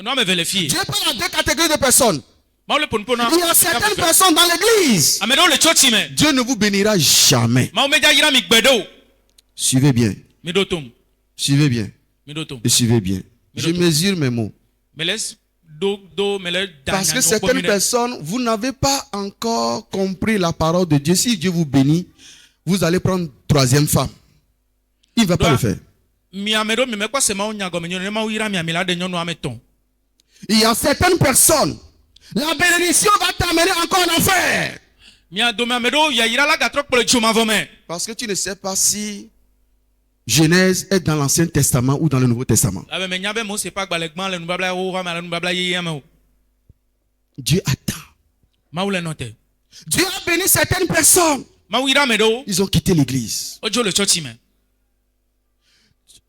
No me vérifie. Dieu parle à 2 catégories de personnes. Ma le pon pona. Il y a certaines personnes dans l'église. Amedo le chochi me. Dieu ne vous bénira jamais. Ma o meja yira mi gbedo. Suivez bien. Mi do tom. Suivez bien. Mi do tom. Et suivez bien. Je mesure mes mots. Me les do me le Parce que certaines personnes, vous n'avez pas encore compris la parole de Dieu. Si Dieu vous bénit, vous allez prendre 3e femme. Il ne va pas le faire. Mi amedo mi me kwa se ma o nyago me nyo ne ma o yira mi amila de nyonu ameton. Il y a certaines personnes, la bénédiction va t'amener encore en enfer. Mi ado me amedo ya yira la gatrok pour le joma vome. Parce que tu ne sais pas si Genèse est dans l'Ancien Testament ou dans le Nouveau Testament. Abe me nyabe mo se pa gbalegban le nubabla o ha ma le nubabla ye me o. Dieu attend. Ma o le note. Dieu a béni certaines personnes. Ma o yira medo. Ils ont quitté l'église. Ojo le chochi me.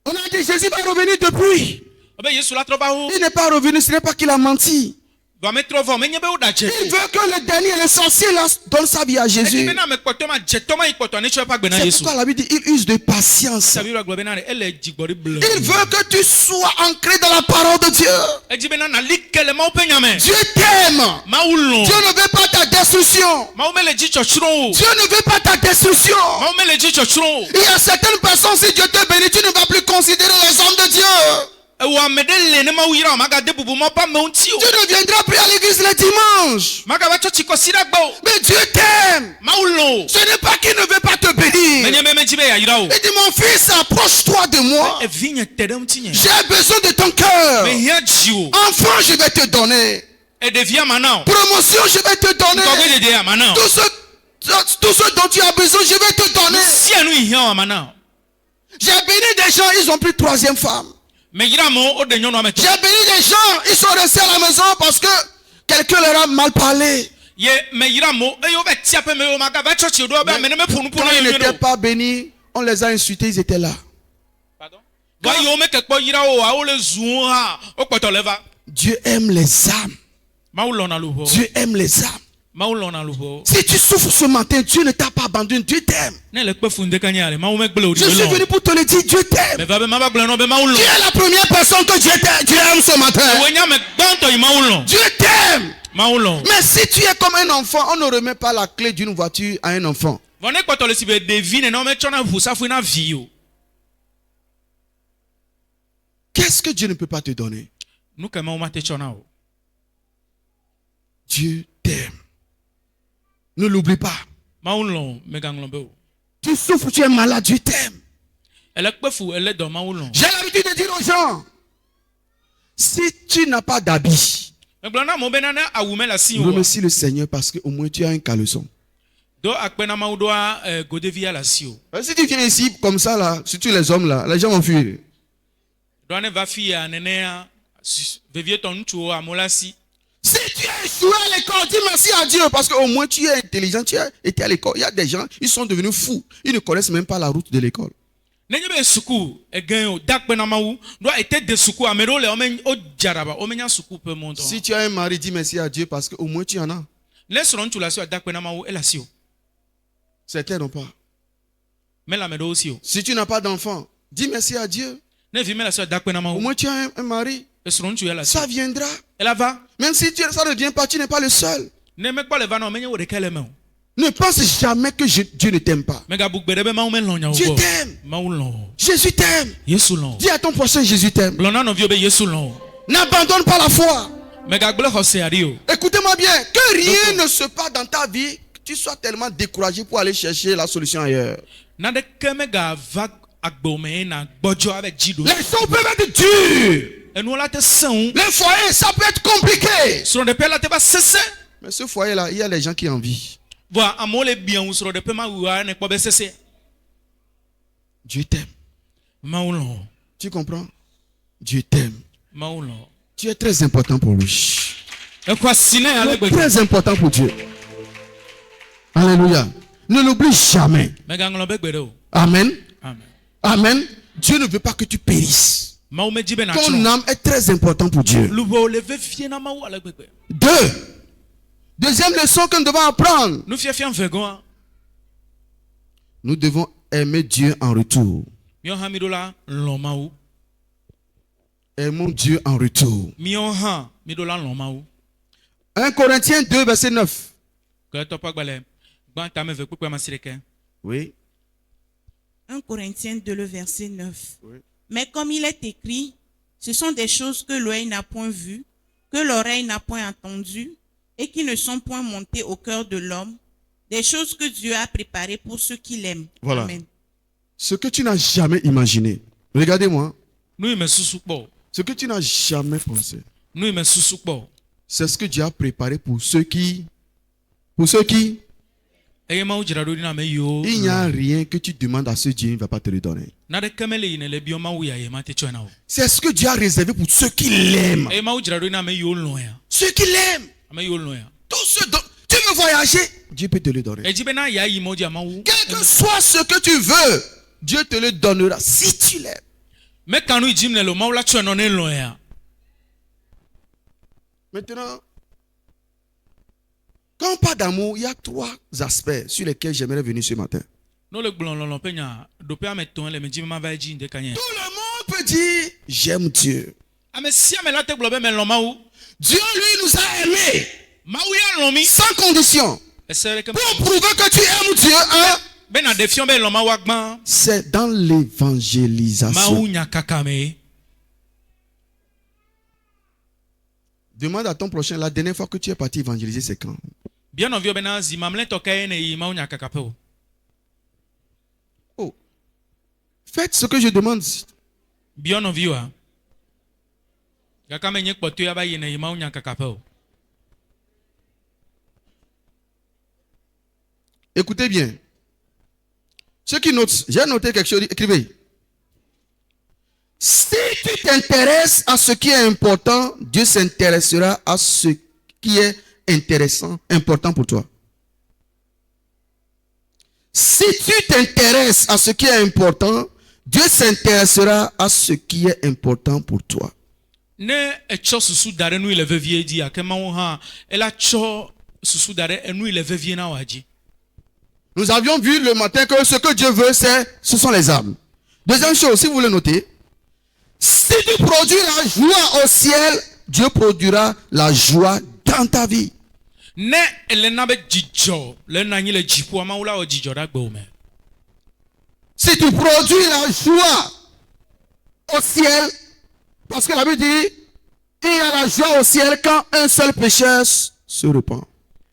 On a dit Jésus va revenir depuis. Obe Yesu la troba o. Il n'est pas revenu, ce n'est pas qu'il a menti. Va me trovo me nyebe o da je. Il veut que le dernier, le sorcier, là, donne sa vie à Jésus. Me na me kpoto ma je to ma ikpoto ne chwe pa gbe na C'est Yesu. pourquoi la Bible dit il use de patience. Sabi la globe na re ele jigbori. Il veut que tu sois ancré dans la parole de Dieu. Ejibe na likele ma o penya me. Dieu t'aime. Ma ulon. Dieu ne veut pas ta destruction. Ma o mele ji chochron. Dieu ne veut pas ta destruction. Ma o mele ji chochron. Il y a certaines personnes, si Dieu te bénit, tu ne vas plus considérer les hommes de Dieu. Wa medele ne ma o yira ma ga de bubu mo pa me unti o. Tu ne viendras plus à l'église le dimanche. Ma ga ba chochi ko sira gbo. Mais Dieu t'aime. Ma ulon. Ce n'est pas qu'il ne veut pas te bénir. Me nyebe me jibe ya yira o. Il dit mon fils, approche-toi de moi. E vigne tedem tinye. J'ai besoin de ton cœur. Me hia ji o. Enfant, je vais te donner. E de via mana o. Promotion, je vais te Ko donner. be de ya mana o. Tout ce dont tu as besoin, je vais te donner. Si anu hia mana o. J'ai béni des gens, ils ont pris 3e femme. Me yira mo o de nyonu ameto. J'ai béni des gens, ils sont restés à la maison parce que quelqu'un leur a mal parlé. Ye me yira mo e yo be tia pe me o ma ga ba chochi do be me ne me punu Quand punu ils yo n'étaient no. pas bénis, on les a insultés, ils étaient là. Pardon. Wa yo me ke po yira o a o le zuun ha o poto leva. Dieu aime les âmes. Ma ulon na luho. Dieu aime les âmes. Ma ulon na luho. Si tu souffres ce matin, Dieu ne t'a pas abandonné, Dieu t'aime. Ne le pe funde kanyale ma o me gble o Je suis venu pour te le dire, Dieu t'aime. Me va be ma ba gble no be ma ulon. Tu es la première personne que Dieu aime ce matin. We nya me gbanto yi ma ulon. Dieu t'aime. Ma ulon. Mais si tu es comme un enfant, on ne remet pas la clé d'une voiture à un enfant. Vone poto le sibe devine no me chona husa fu na vi o. Qu'est-ce que Dieu ne peut pas te donner? Nu ke ma o ma te chona o. Dieu t'aime. Ne l'oublie pas. Ma ulon me ganglon be o. Tu souffres, tu es malade, Dieu t'aime. Ele pe fu ele do ma ulon. J'ai l'habitude de dire aux gens, si tu n'as pas d'habit, Me gble na mo be na na awume la si o. remercie le Seigneur parce qu'au moins tu as un caleçon. Do akpe na ma o do a godevia la si o. Si tu viens ici comme ça, là, surtout les hommes, là, les gens vont fuir. Do ne va fi ya nene a vevie ton ntu o amola si. Si tu as échoué à l'école, dis merci à Dieu parce qu'au moins tu es intelligent, tu as été à l'école. Il y a des gens, ils sont devenus fous. Ils ne connaissent même pas la route de l'école. Nenye be suku egen o dakpe na ma wu do ete de suku amero le o men o jaraba o menya suku pe mon ton. Si tu as un mari, dis merci à Dieu parce qu'au moins tu en as. Le soron tu la si o dakpe na ma wu e la si o. Certains n'ont pas. Me la me do si o. Si tu n'as pas d'enfant, dis merci à Dieu. Ne vi me la si o dakpe na ma Au wu. moins tu as un mari. E soron tu ya la si. Ça viendra. Elle va. Même si ça ne vient pas, tu n'es pas le seul. Ne me kwa le va na o menye o de kele me o. Ne pense jamais que Dieu ne t'aime pas. megabugbe be mawu melɔ̃ nyawo Dieu gbɔ. t'aime. Mawu lɔ̃ wo. Jésus t'aime. Yesu lɔ̃ wo. Dis à ton prochain, Jésus t'aime. Gblɔ na nɔviwo be Yesu lɔ̃ wo. N'abandonne pas la foi. Megagblẽ xɔse aɖi o. Écoutez-moi bien. Que rien ne se passe dans ta vie, que tu sois tellement découragé pour aller chercher la solution ailleurs. Naneke megava agbo me na gbɔdzɔ abe dzi ɖo. Les choses peuvent être dures. Enuwo la te sẽ ŋu. Les foyers, ça peut être compliqué. Srɔ̃ɖeƒe la te va sesẽ. Mais ce foyer-là, il y a les gens qui envient. Vɔa amewo le biã ŋu srɔ̃ɖeƒe ma wua ne kpɔ be sesẽ. Dieu t'aime. Mawu lɔ̃ wo. Tu comprends? Dieu t'aime. Mawu lɔ̃ wo. Tu es très important pour lui. Ekɔ asi nɛ ale gbegbe. Très important pour Dieu. Alléluia. Ne l'oublie jamais. Megaŋlɔ be gbe ɖe o. Amen. Amen. Amen. Dieu ne veut pas que tu périsses. Mawu medzi be Ton natsrɔ̃. âme est très important pour Dieu. Luʋɔ le vevie na Mawu ale gbegbe. Deuxième leçon que nous devons apprendre. Nufiafia vegɔa. Nous devons aimer Dieu en retour. Míawo hã mi ɖo la lɔ̃ Mawu. Aimons Dieu en retour. Míawo hã mi ɖo la lɔ̃ Mawu. 1 Corinthiens 2, verset 9. Keretɔ ƒe agbalẽ gbã tame ve kpekpe amasi ɖeke. Oui. 1 Corinthiens 2, le verset 9. Oui. Mais comme il est écrit, ce sont des choses que l'œil n'a point vues, que l'oreille n'a point entendues, et qui ne sont point montées au cœur de l'homme, des choses que Dieu a préparées pour ceux qui l'aiment. Voilà. Amen. Ce que tu n'as jamais imaginé. Regardez-moi. Nu yi me susu kpɔ. Ce que tu n'as jamais pensé. Nu yi me susu kpɔ. C'est ce que Dieu a préparé pour ceux qui. Eye Mawu dzra ɖo ɖi na ame yiwo. Il n'y a rien que tu demandes à ce Dieu, il ne va pas te le donner. Naneke mele yi ne le biɔ Mawu ya ye ma te tsɔe na o. C'est ce que Dieu a réservé pour ceux qui l'aiment. Eye Mawu dzra ɖo ɖi na ame yiwo lɔ̃ ya. Ceux qui l'aiment. Ame yiwo lɔ̃ ya. Tous ceux dont tu veux voyager, Dieu peut te le donner. Edzi be na ya yi mɔ dzi Mawu. Quel que soit ce que tu veux, Dieu te le donnera si tu l'aimes. Meka nu yi dzim ne le o Mawu la tsɔe nɔ ne lɔ̃ ya. Maintenant, quand on parle d'amour, il y a 3 aspects sur lesquels j'aimerais venir ce matin. No le gblɔ lɔlɔ ƒe nya ɖoƒe ame etɔ̃ le me dzi ma va edzi ɖeka nye. Tout le monde peut dire, j'aime Dieu. Ame sia ame la te gblɔ be me lɔ̃ Mawu. Dieu, lui, nous a aimés Mawu ya lɔ̃ mi. sans condition. Ese ɖeke Pour prouver que tu aimes Dieu, hein, be na ɖe fiɔ be lɔ̃ Mawu agbã. c'est dans l'évangélisation. Mawu nya kaka me. Demande à ton prochain, la dernière fois que tu es parti évangéliser, c'est quand? Bia nɔviwo bena zi mamlɛtɔ kae ne yi Mawu nya kaka ƒe o. Oh. Faites ce que je demande. Bia nɔviwoa. Gake menye kpɔtɔe ava yi ne yi Mawu nya kaka ƒe o. Écoutez bien. Ceux qui notent, j'ai noté quelque chose, écrivez. Si tu t'intéresses à ce qui est important, Dieu s'intéressera à ce qui est intéressant, important pour toi. Si tu t'intéresses à ce qui est important, Dieu s'intéressera à ce qui est important pour toi. Ne etsɔ susu da ɖe nu yi le vevie dzi ake Mawu hã ela tsɔ susu da ɖe enu yi le vevie na wa dzi. Nous avions vu le matin que ce que Dieu veut, ce sont les âmes. Deuxième chose, si vous le notez, si tu produis la joie au ciel, Dieu produira la joie dans ta vie. Ne ele na be dzidzɔ le na anyi le dziƒoa Mawu la wɔ dzidzɔ ɖe agbewo me. Si tu produis la joie au ciel, parce que la Bible dit, il y a la joie au ciel quand un seul pécheur se repent.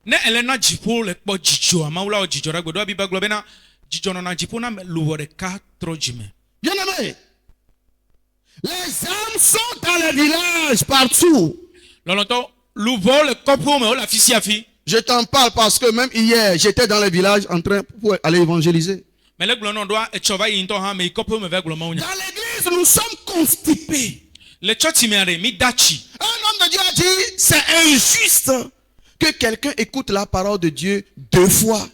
Ne ele na dziƒo le kpɔ dzidzɔa Mawu la wɔ dzidzɔ ɖe agbe do Bible gblɔ bena dzidzɔ nɔna dziƒo na luʋɔ ɖeka trɔ dzime. Bien aimé, les âmes sont dans les villages partout. Lɔlɔtɔ luʋɔ le kɔƒewo me wo le afi sia afi. Je t'en parle parce que même hier, j'étais dans les villages en train pour aller évangéliser. Mais le gblɔ nɔ ɖoa etsɔ va yi ŋutɔ hã me yi kɔƒewo me va gblɔ Mawu nya. Dans l'église, nous sommes constipés. Le tsɔtsi mea ɖe mi da tsi. Un homme de Dieu a dit, c'est injuste que quelqu'un écoute la parole de Dieu 2 fois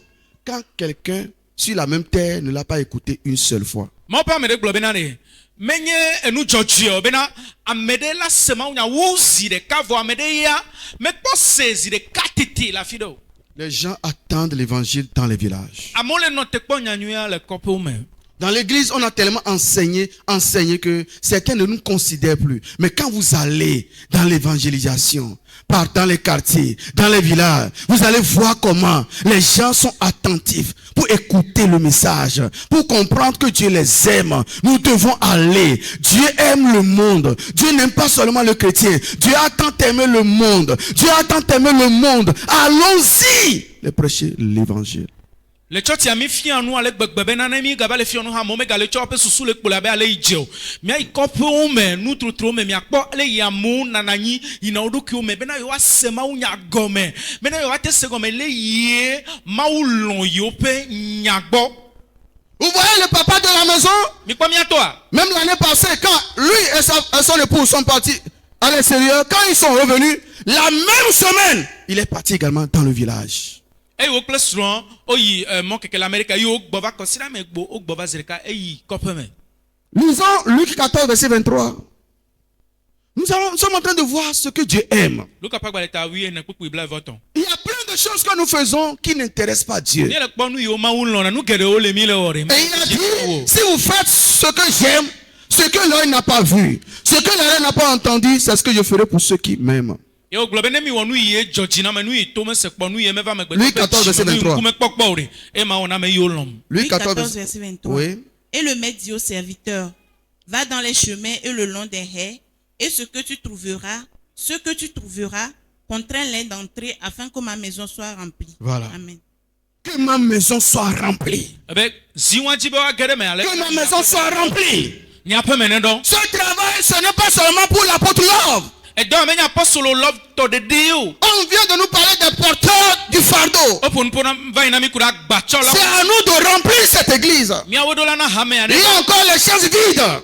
quand quelqu'un sur la même terre ne l'a pas écouté une seule fois. Mawu ƒe ame ɖe gblɔ bena ɖe menye enu dzɔdzɔe o bena ame ɖe la se Mawu nya wu zi ɖeka vɔ ame ɖe ya mekpɔ se zi ɖeka tete le afi ɖe o. Les gens attendent l'évangile dans les villages. Amewo le nɔ te kpɔ nyanyuia le kɔƒewo me. Dans l'église, on a tellement enseigné que certains ne nous considèrent plus. Mais quand vous allez dans l'évangélisation, dans les quartiers, dans les villages, vous allez voir comment les gens sont attentifs pour écouter le message, pour comprendre que Dieu les aime. Nous devons aller. Dieu aime le monde. Dieu n'aime pas seulement le chrétien. Dieu a tant aimé le monde. Dieu a tant aimé le monde. Allons-y les prêcher l'évangile. Le church ya mi fia nu ale gbegbe na mi gaba le fia nu ha mo me gale chop susu le kpola be ale ijeo mi ai kope o me nu trotro me mi akpo le ya mu nananyi ina oduki o me be na yo asema unya gome be na yo atese gome le ye ma ulon yo pe nyagbo. Vous voyez le papa de la maison? Mi kwa mi atoa. Même l'année passée, quand lui et son épouse sont partis à l'extérieur, quand ils sont revenus, la même semaine, il est parti également dans le village. Et au plus souvent, oyi mon que l'Amérique yo gbova kosira me gbo o gbova zereka eyi kopeme. Lisons Luc 14 verset 23. Nous sommes en train de voir ce que Dieu aime. Il y a plein de choses que nous faisons qui n'intéressent pas Dieu. Et il a dit, si vous faites ce que j'aime, ce que l'œil n'a pas vu, ce que l'oreille n'a pas entendu, c'est ce que je ferai pour ceux qui m'aiment. Louis 14 verset 23. Louis 14 verset 23. Oui. Et le maître dit au serviteur, va dans les chemins et le long des haies, et ce que tu trouveras, contrains-les d'entrer afin que ma maison soit remplie. Voilà. Amen. Que ma maison soit remplie. Que ma maison soit remplie. Ce travail, ce n'est pas seulement pour l'apôtre Love. On vient de nous parler des porteurs du fardeau. C'est à nous de remplir cette église. Il y a encore les chaises vides.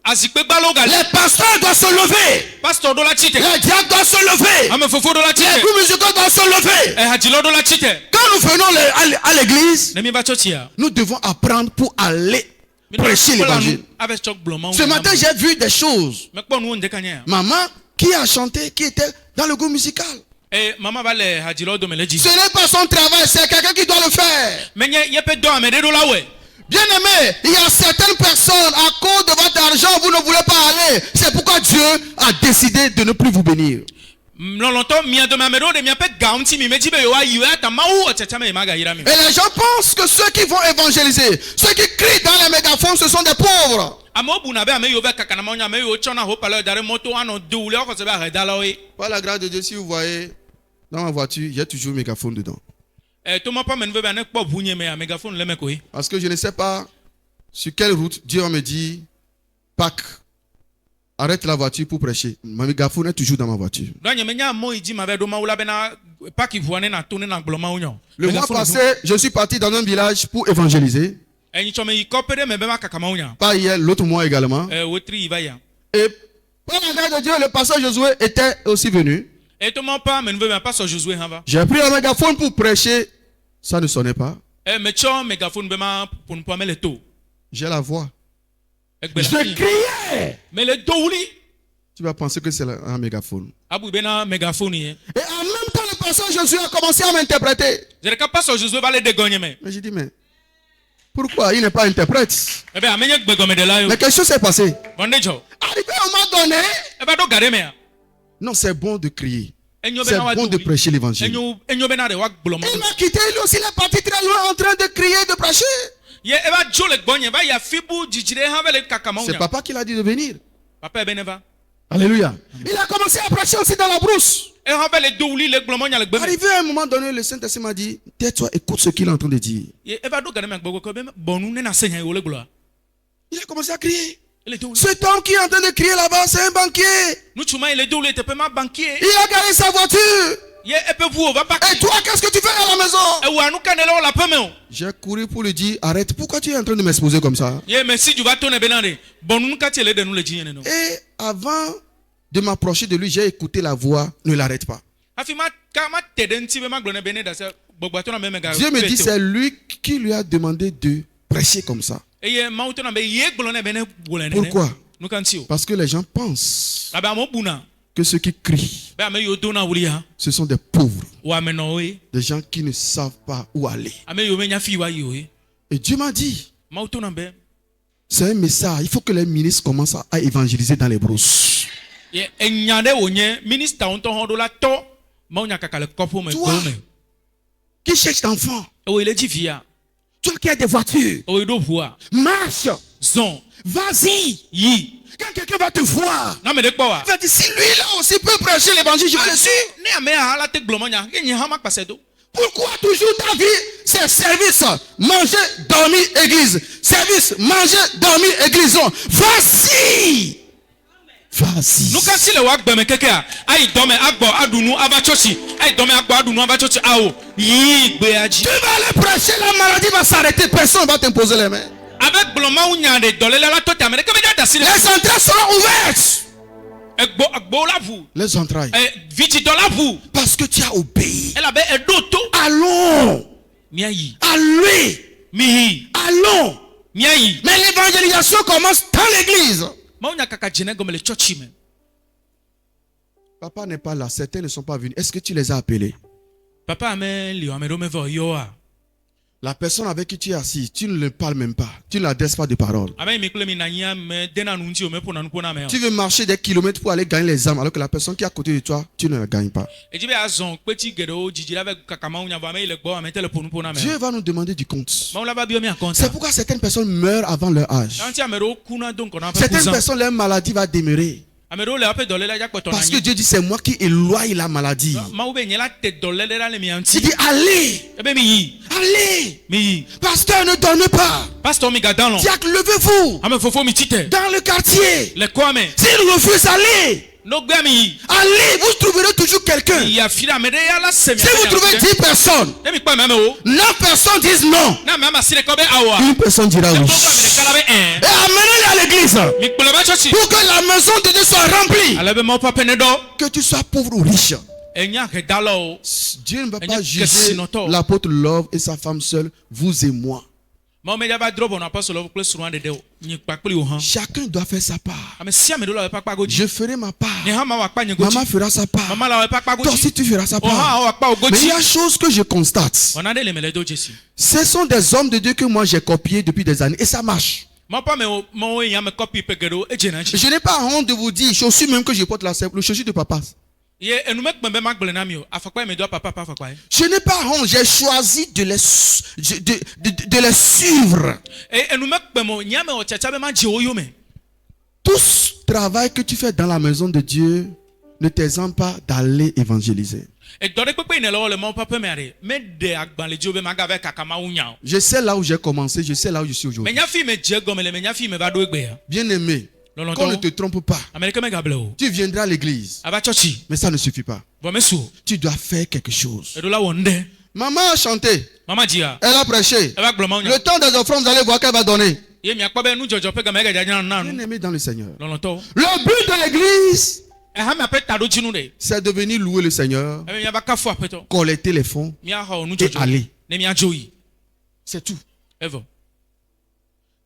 Les pasteurs doivent se lever. Les diacres doivent se lever. Les groupes musicaux doivent se lever. Quand nous venons à l'église, nous devons apprendre pour aller prêcher l'évangile. Ce matin, j'ai vu des choses. Maman qui a chanté, qui était dans le groupe musical. Ce n'est pas son travail, c'est quelqu'un qui doit le faire. Bien aimé, il y a certaines personnes, à cause de votre argent, vous ne voulez pas aller. C'est pourquoi Dieu a décidé de ne plus vous bénir. Et les gens pensent que ceux qui vont évangéliser, ceux qui crient dans les mégaphones, ce sont des pauvres. Par la grâce de Dieu, si vous voyez dans ma voiture, il y a toujours un mégaphone dedans. Parce que je ne sais pas sur quelle route Dieu me dit, Pâques, arrête la voiture pour prêcher. Mon mégaphone est toujours dans ma voiture. Le mois passé, je suis parti dans un village pour évangéliser. Pas hier, l'autre mois également. Et par la grâce de Dieu, le pasteur Josué était aussi venu. J'ai pris un mégaphone pour prêcher. Ça ne sonnait pas. J'ai la voix. Je criais. Tu vas penser que c'est un mégaphone. Et en même temps, le pasteur Josué a commencé à m'interpréter. Mais j'ai dit, mais pourquoi il n'est pas interprète? Mais quelque chose s'est passé. Arrivé au moment donné. Non, c'est bon de crier. C'est bon de prêcher l'évangile. Il m'a quitté, lui aussi il est parti très loin en train de crier, de prêcher. C'est papa qui l'a dit de venir. Alléluia. Il a commencé à prêcher aussi dans la brousse. Arrivé à un moment donné, le Saint-Esprit m'a dit, tais-toi, écoute ce qu'il est en train de dire. Il a commencé à crier. Cet homme qui est en train de crier là-bas, c'est un banquier. Il a garé sa voiture. Et toi, qu'est-ce que tu fais à la maison? J'ai couru pour lui dire, arrête, pourquoi tu es en train de m'exposer comme ça? Et avant de m'approcher de lui, j'ai écouté la voix, ne l'arrête pas. Dieu me dit, c'est lui qui lui a demandé de prêcher comme ça. Pourquoi? Parce que les gens pensent que ceux qui crient, ce sont des pauvres, des gens qui ne savent pas où aller. Et Dieu m'a dit, C'est un message. Il faut que les ministres commencent à évangéliser dans les brousses. Ye enya ɖe wònye minista ŋutɔ hã ɖo la tɔ mawunya kaka le kɔƒo me Toi. gbewo me. Qui cherche d'enfants? Ewòe le dzi via. Toi qui as des voitures. Ewòe ɖo ʋua. Marche. Zɔn. Vas-y. Yi. Quand quelqu'un va te voir, Na ame ɖe kpɔ wa. il va dire, si lui là aussi peut prêcher l'évangile, je vais le suivre. Ne ame hã la te gblɔ mɔnya ke nye hã ma kpase do. Pourquoi toujours ta vie, c'est service, manger, dormir, église. Service, manger, dormir, église. Vas-y. Vas-y. Nu ka si le wa gbeme kekea ayi dɔme agbɔ aɖunu ava tsɔtsi ayi dɔme agbɔ aɖunu ava tsɔtsi awo yi gbea dzi. Tu vas aller prêcher, la maladie va s'arrêter. Personne ne va t'imposer les mains. Abe gblɔ mawunya ɖe dɔléle la tɔ te ame ɖeke be ɖe asi le. Les entrées seront ouvertes. Egbo la ʋu. Les entrailles. Vitidɔ la ʋu. Parce que tu as obéi. Elabe eɖo to. Allons. Miayi. Allez. Miyi. Allons. Miayi. Mais l'évangélisation commence dans l'église. Mawunya kaka dzene gɔme le tsɔtsi me. Papa n'est pas là. Certains ne sont pas venus. Est-ce que tu les as appelés? Papa ame li ame ɖewo me vɔ yoa. La personne avec qui tu es assis, tu ne le parles même pas. Tu ne l'adresses pas de parole. Ame mi kple mi nanyi ame dena nu ŋuti o me ƒona nu ƒona me o. Tu veux marcher des kilomètres pour aller gagner les âmes alors que la personne qui est à côté de toi, tu ne la gagnes pas. Edzi be azɔ kpetsi geɖewo dzidzi la be kaka mawunya vɔ ame yi le gbɔ ame te le ƒo nu ƒona me o. Dieu va nous demander du compte. Mawu la va biɔ mi akɔnta. C'est pourquoi certaines personnes meurent avant leur âge. Nanti ame ɖewo kuna do ŋkɔ na ƒe Certaines kuzã. personnes, leur maladie va demeurer. Ame ɖewo le woƒe dɔléle dza kpɔtɔ Parce que nanyi. Dieu dit, c'est moi qui éloigne la maladie. Mawu be nye la te dɔléle la le mia Il ŋuti. dit, allez, Ebe mi yi. allez. Mi yi. Pasteur, ne donnez pas. Pasteur mi gadan lɔ. Diacre, levez-vous. Ame fofo mi tite. Dans le quartier. Le kɔa me. S'il refuse, allez. No gbea mi yi. Allez, vous trouverez toujours quelqu'un. Mi yi afi ɖe ame ɖe ya la se mi. Si vous trouvez 10 personnes, Ne mi kpɔ ame o. 9 personnes disent non. Na ame ama si ɖeka be awoa. Une personne dira oui. Ekpɔ ame ɖeka la be Et amenez-les à l'église. Mi kplɔ va tsɔtsi. Pour que la maison de Dieu soit remplie. Ale be mawu ƒe aƒe ne ɖɔ. Que tu sois pauvre ou riche. Enya hedalɔ o. Dieu ne va Et pas Dieu juger kessinotɔ. l'apôtre Love et sa femme seule, vous et moi. Mawu me va drɔ bɔ na apɔsɔlɔ kple srɔ̃a ɖeɖe o. Nyi kpakpli o hã. Chacun doit faire sa part. Ame sia ame ɖewo le woƒe akpa godzi. Je ferai ma part. Nye hã ma wɔ akpa nye godzi. Maman fera sa part. Mama la wɔ eƒe akpa Toi aussi godzi. tu feras sa O hã part. wɔ akpa wo Mais il y godzi. a chose que je constate. Wɔna ɖe le me le do dzesi. Ce sont des hommes de Dieu que moi j'ai copiés depuis des années et ça marche. Mawu ƒe amewo yi ame kɔpi ƒe geɖewo edzena dzi. Je n'ai pas honte de vous dire, chaussures même que je porte là, c'est le chaussure de papa. Ye enu mekpe be magblẽ na mi o. Afɔkpa yi me do papa ƒe afɔkpa ye. Je n'ai pas honte, j'ai choisi de les suivre. Enu mekpe mo nye ame wɔ tsatsa be ma dze wo yome. Tout ce travail que tu fais dans la maison de Dieu ne t'exempte pas d'aller évangéliser. Edɔ ɖe kpekpe yi ne le wɔ le mawu ƒe aƒe mea ɖe meɖe agbalẽ dzi wo be magava kaka mawu nya o. Je sais là où j'ai commencé, je sais là où je suis aujourd'hui. Menya fi me dze gɔme le menya fi me va ɖo egbe ya. Bien-aimé, qu'on ne te trompe pas. Ame ɖeke megable o. Tu viendras à l'église, Ava tsɔtsi. mais ça ne suffit pas. Vɔ mesu o. Tu dois faire quelque chose. Eɖo la wɔ nu ɖe. Maman a chanté, Mama dzia. elle a prêché. Eva gblɔ mawu nya. Le temps des offrandes, vous allez voir qu'elle va donner. Ye miakpɔ be nudzɔdzɔ ƒe game ege dzadzra na nu. Bien-aimé dans le Seigneur. Lɔlɔtɔwo. Le but de l'église, Ehã miaƒe taɖodzinu ɖe. c'est de venir louer le Seigneur, Ebe miava kafu aƒetɔ. collecter les fonds Miaxɔ et nudzɔdzɔ. aller. Ne miadzo yi. C'est tout. Evɔ.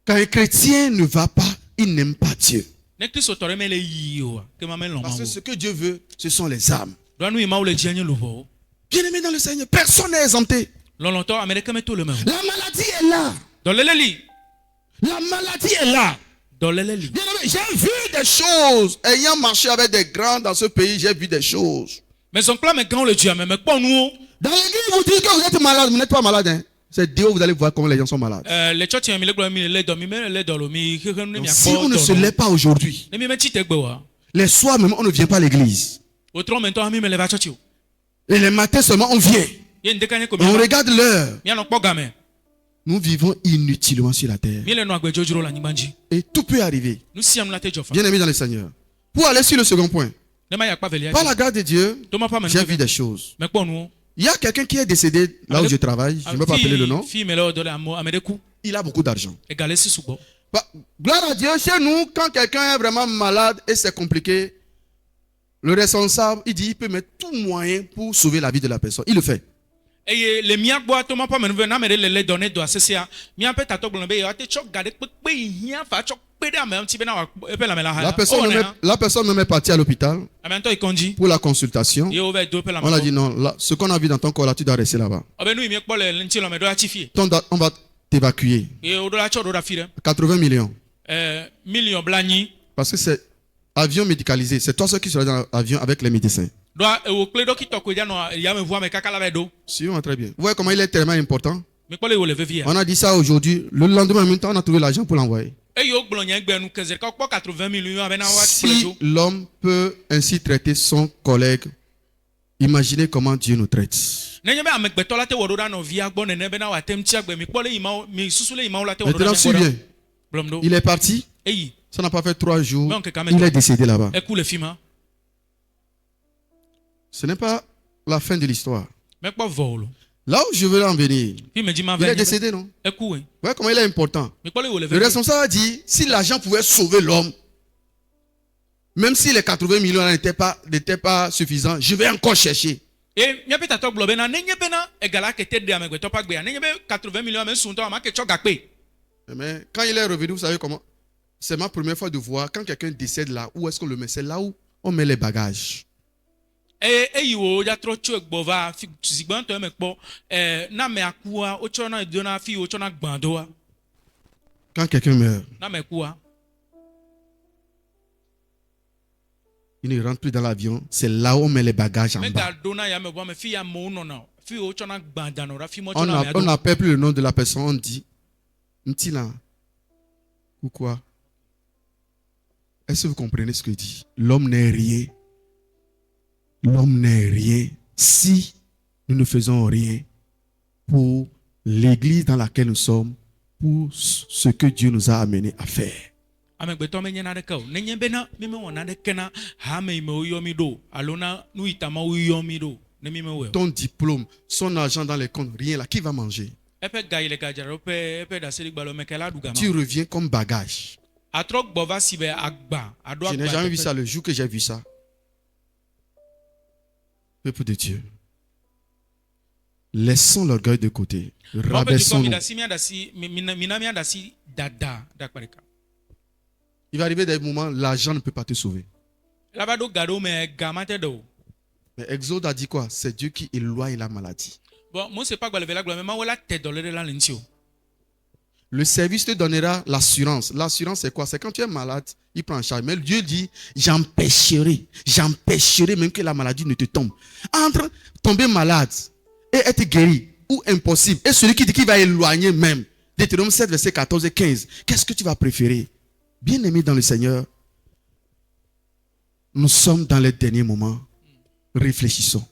Quand un chrétien ne va pas, il n'aime pas Dieu. Ne kristotɔ ɖe mele yi oa. Ke ma melɔ Parce que mawu. ce que Dieu veut, ce sont les âmes. Do nu yi mawu le dzia nye luʋɔwo. Bien-aimé dans le Seigneur, personne n'est exempté. Lɔlɔtɔ ame ɖeke meto le me o. La maladie est là. Dɔléle li. La maladie est là. Dɔléle li. Bien-aimé, j'ai vu des choses. Ayant marché avec des grands dans ce pays, j'ai vu des choses. Mais zɔn kple amegãwo le dzia me mekpɔ nuwo. Dans l'église, vous dites que vous êtes malade. Vous n'êtes pas malade. Hein? C'est Dieu, vous allez voir comment les gens sont malades. Le tsɔtsi mi le gblɔ mi le dɔ mi me le dɔ lo mi xexe nu ne Donc, miakpɔ si on ne se dɔ lève pas aujourd'hui, ne mi me tsi te gbe oa. les soirs même, on ne vient pas à l'église. Wotrɔ me ŋutɔ hã mi me le va tsɔtsi o. Et les matins seulement, on vient. Ye ŋdeka nye ko Et on regarde l'heure. mianɔ kpɔ game. Nous vivons inutilement sur la terre. Mi le nɔ agbe dzodzro le anyigba dzi. Et tout peut arriver. Nu sia nu la te dzɔ fa. Bien aimé dans le Seigneur. Pour aller sur le second point. Ne ma yi akpa velia Par dzi. la grâce de Dieu, To ma ƒe j'ai ame vu des choses. mekpɔ nuwo. Il y a quelqu'un qui est décédé là où je travaille. Je ne vais pas appeler le nom. Fi me le wɔ dɔ le ame ɖe ku. Il a beaucoup d'argent. Ega le si sugbɔ. Bah, gloire à Dieu, chez nous, quand quelqu'un est vraiment malade et c'est compliqué, le responsable, il dit il peut mettre tout moyen pour sauver la vie de la personne. Il le fait. Eye le mía gbɔ to ma ƒe amenuve na ame ɖe le dɔ ne dɔa sesea míaƒe tatɔ gblɔ be yewoate tsɔ ga ɖe kpekpe yi hiã fa tsɔ kpe ɖe ame ŋuti bena wòakpɔ eƒe lãme la ha. La personne même est partie à l'hôpital Ame ŋutɔ yi kɔndzi. pour la consultation. Ye wova yi do eƒe lãme. On a dit non, là, ce qu'on a vu dans ton corps là, tu dois rester là-bas. Ɔbe nu yi míekpɔ le ŋuti lãme ɖo la tsi fie. On va t'évacuer. Ye woɖo la tsɔ ɖo ɖe afi ɖe. 80 millions. million blanyi. Parce que c'est avion médicalisé. C'est toi seul qui seras dans l'avion avec les médecins. Doa ewo kple dɔkitɔ koe no ya me voa me kaka la bɛ do. Suivons très bien. Vous voyez comment il est tellement important. Me kpɔle wo le vevia. On a dit ça aujourd'hui. Le lendemain, en même temps, on a trouvé l'argent pour l'envoyer. Eyo gblɔ nye gbe nu keze ka kpɔ 80 millions abena wa Si kple l'homme peut ainsi traiter son collègue, imaginez comment Dieu nous traite. nenye be amegbetɔ la te wɔ ɖo ɖa nɔvia gbɔ nene bena wòate ŋuti agbe mi kpɔ le yimawo mi susu le yimawo la te wɔ ɖo Maintenant, ɖa suis bien. gblɔm ɖo Il est parti. eyi Ça n'a pas fait 3 jours. Mais on peut quand même Il est dire- décédé là-bas. eku le fi ma Ce n'est pas la fin de l'histoire. mekpɔ vɔ o lo Là où je veux en venir, fi me dzi ma il est vɛ décédé, non? eku we Vous voyez comment il est important. mi kpɔ le wo le Le vevia responsable a dit, si l'argent pouvait sauver l'homme, même si les 80 millions n'étaient pas suffisants, je vais encore chercher. e míaƒe tatɔ gblɔ bena nenye bena egala kete ɖe amegbetɔ ƒe agbea nenye be 80 millions ame suntɔ ama ke tsɔ gakpe Mais quand il est revenu, vous savez comment? C'est ma première fois de voir quand quelqu'un décède là, où est-ce qu'on le met? C'est là où on met les bagages. eyi wo ya trɔ tso egbɔ va fi zigbãtɔ me kpɔ na ame akua wotsɔna dona fi wotsɔna gbã doa Quand quelqu'un meurt, na ame kua il ne rentre plus dans l'avion. C'est là où on met les bagages en bas. mega dona ya me bɔ ame fi ya amewo nɔna fi wotsɔna gbã danɔ ɖa fi On mɔtsɔna amea on do n'appelle plus le nom de la personne, on dit Ntina ou quoi? Est-ce que vous comprenez ce que dit? L'homme n'est rien. L'homme n'est rien si nous ne faisons rien pour l'église dans laquelle nous sommes, pour ce que Dieu nous a amené à faire. amegbetɔ menye naɖeke o nenye bena mi mewɔ naɖeke na hame yi me woyɔ mi ɖo alo na nu yi tama woyɔ mi ɖo ne mi mewɔe o Ton diplôme, son argent dans les comptes, rien là. Qui va manger? eƒe ga yi le gadzraɖo ƒe ɖaseɖigbalẽ me ke la ɖu gama Tu reviens comme bagage. atrɔ gbɔ va si be agba aɖo Je n'ai agba jamais vu teƒe. ça. Le jour que j'ai vu ça, peuple de Dieu, laissons l'orgueil de côté. Maƒe dukɔ Rabaissons-nous. mina miaɖe asi dada ɖe akpa ɖeka Il va arriver des moments, l'argent ne peut pas te sauver. la va ɖo ga ɖewo me ga mate ɖe o Mais Exode a dit quoi? C'est Dieu qui éloigne la maladie. bon Mose ƒe agbalẽ la gblɔ be mawo la te dɔléle la le ŋuti o Le service te donnera l'assurance. L'assurance, c'est quoi? C'est quand tu es malade, il prend en charge. Mais Dieu dit, j'empêcherai même que la maladie ne te tombe. Entre tomber malade et être guéri, ou impossible, et celui qui dit qu'il va éloigner même, Deutéronome 7, verset 14 et 15, qu'est-ce que tu vas préférer? Bien-aimé dans le Seigneur, nous sommes dans les derniers moments. Réfléchissons.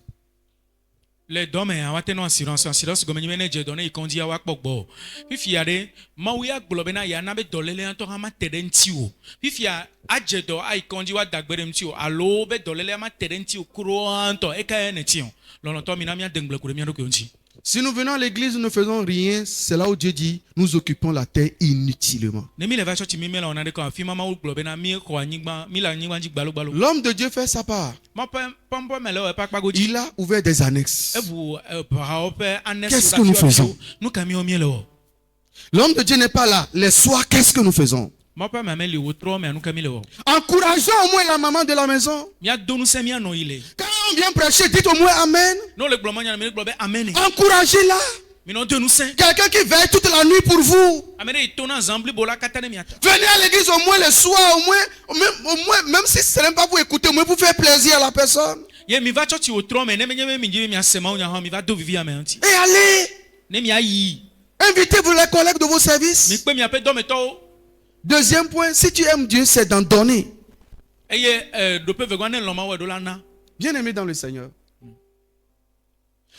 le dɔ me awate no assurance gɔme nye be ne dze dɔ ne yi kɔndzi awa kpɔ gbɔ o fifia ɖe mawu ya gblɔ bena ya na be dɔléle ŋutɔ hã ma te ɖe ŋuti o fifia adze dɔ ayi kɔndzi wa da gbe ɖe ŋuti o alo be dɔléle ma te ɖe ŋuti o kura ŋutɔ eka ya ne ti o lɔlɔtɔ mi na mia de ŋgble ko ɖe mia ɖokui ŋuti Si nous venons à l'église, nous ne faisons rien, c'est là où Dieu dit, nous occupons la terre inutilement. ne mi le va tsɔtsi mi le wɔna ɖe kɔ afi ma mawu gblɔ bena mi xɔ anyigba mi le anyigba dzi gbalogbalo L'homme de Dieu fait sa part. ma ƒe pɔmpɔ me le wɔ eƒe akpa godzi Il a ouvert des annexes. eʋu hawo ƒe anexo Qu'est-ce que nous faisons? nu ka miawo mi le wɔ L'homme de Dieu n'est pas là. Les soirs, qu'est-ce que nous faisons? ma ƒe mame li wotrɔ mea nu ka mi le wɔ Encourageons au moins la maman de la maison. mia do nusẽ mia nɔ yi le Quand on vient prêcher, dites au moins Amen. ne le gblɔ manya mi gblɔ be amen Encouragez-la. mi nɔ do nusẽ Quelqu'un qui veille toute la nuit pour vous. ame ɖe yi to na zã blibo la katã ne miata Venez à l'église au moins le soir, au moins, même si ce n'est pas pour écouter, au moins pour faire plaisir à la personne. ye mi va tsɔtsi wotrɔ me ne menye be mi dzi be miase mawo nya hã mi va do vivi ame ŋuti Et allez, ne miayi invitez-vous les collègues de vos mi services. kpe miaƒe dɔmetɔwo Deuxième point, si tu aimes Dieu, c'est d'en donner. eye ɖoƒe vegɔa ne lɔ̃ mawo ɖo la na Bien-aimés dans le Seigneur.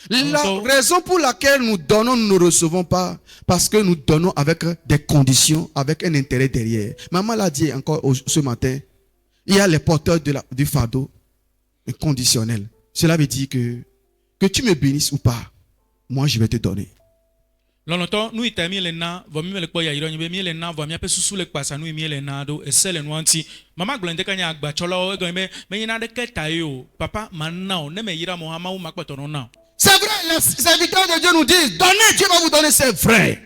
La raison pour laquelle nous donnons, nous ne recevons pas, parce que nous donnons avec des conditions, avec un intérêt derrière. Maman l'a dit encore ce matin, il y a les porteurs du fardeau inconditionnel. Cela veut dire que tu me bénisses ou pas, moi je vais te donner. lɔlɔtɔ nu yi ta mi le na vɔ mi me le kpɔ yayirɔ nye be mi le na vɔ miaƒe susu le kpasa nu yi mi le na ɖo ese le nua ŋuti mama gblɔ ŋdeka nye agbatsɔlawo egɔme be menye na ɖeke ta ye o papa mana o ne me yira mo hã mawu makpɔtɔ no na o C'est vrai, les serviteurs de Dieu nous disent, donnez, Dieu va vous donner, c'est vrai.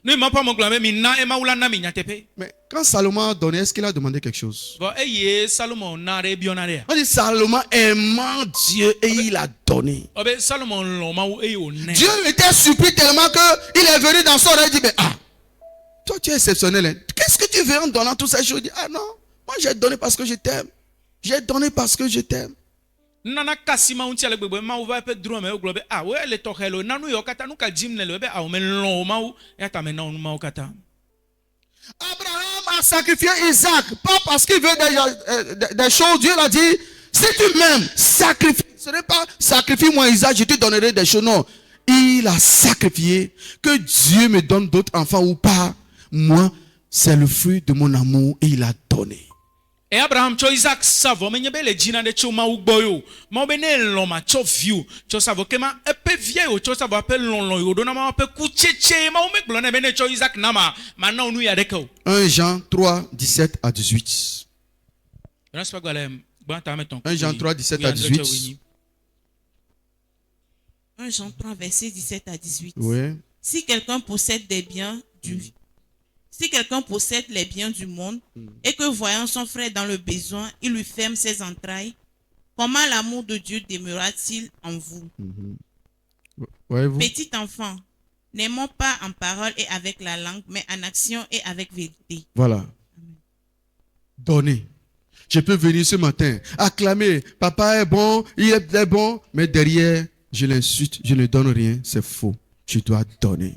nu yi ma ƒe mo gblɔ be mi na emawu la na mi nyateƒe Mais quand Salomon a donné, est-ce qu'il a demandé quelque chose? vɔ eye salomo na ɖe ebiɔna ɖea On dit Salomon aimant Dieu et il a donné. ɔbe salomo lɔ̃ mawu eye wònɛ Dieu était surpris tellement qu'il est venu dans son rêve et dit, mais, ah, toi tu es exceptionnel. Hein. Qu'est-ce que tu il veut en donnant toutes ces choses, il dit, ah non, moi j'ai donné parce que je t'aime. J'ai donné parce que je t'aime. nana kasi ma unti ale gbegbe ma va pe drum me oglo be ah we le to hello nanu yo kata nu ka jim ne le be ah me lon ma ya ta me na nu ma kata. Abraham a sacrifié Isaac, pas parce qu'il veut des choses. Dieu l'a dit, si tu m'aimes, sacrifie. Ce n'est pas sacrifie-moi Isaac, je te donnerai des choses. Non, il a sacrifié. Que Dieu me donne d'autres enfants ou pas, moi, c'est le fruit de mon amour et il a donné. Et Abraham cho Isaac savo me nyebe le jina de cho ma ugbo yo ma be ne lon ma cho view cho savo ke ma epe vie yo cho savo ape lon yo do na ma ape ku cheche ma o me glo na be ne cho Isaac na ma na onu ya de ko. 1 Jean 3, 17 à 18. 1 Jean 3, 17 à 18. 1 Jean 3, verset 17 à 18. Oui. Si quelqu'un possède des biens Si quelqu'un possède les biens du monde et que voyant son frère dans le besoin, il lui ferme ses entrailles, comment l'amour de Dieu demeurera-t-il en vous? Voyez-vous? Petit enfant, n'aimons pas en parole et avec la langue, mais en action et avec vérité. Voilà. Donner. Je peux venir ce matin, acclamer, papa est bon, il est bon, mais derrière, je l'insulte, je ne donne rien, c'est faux. Je dois donner.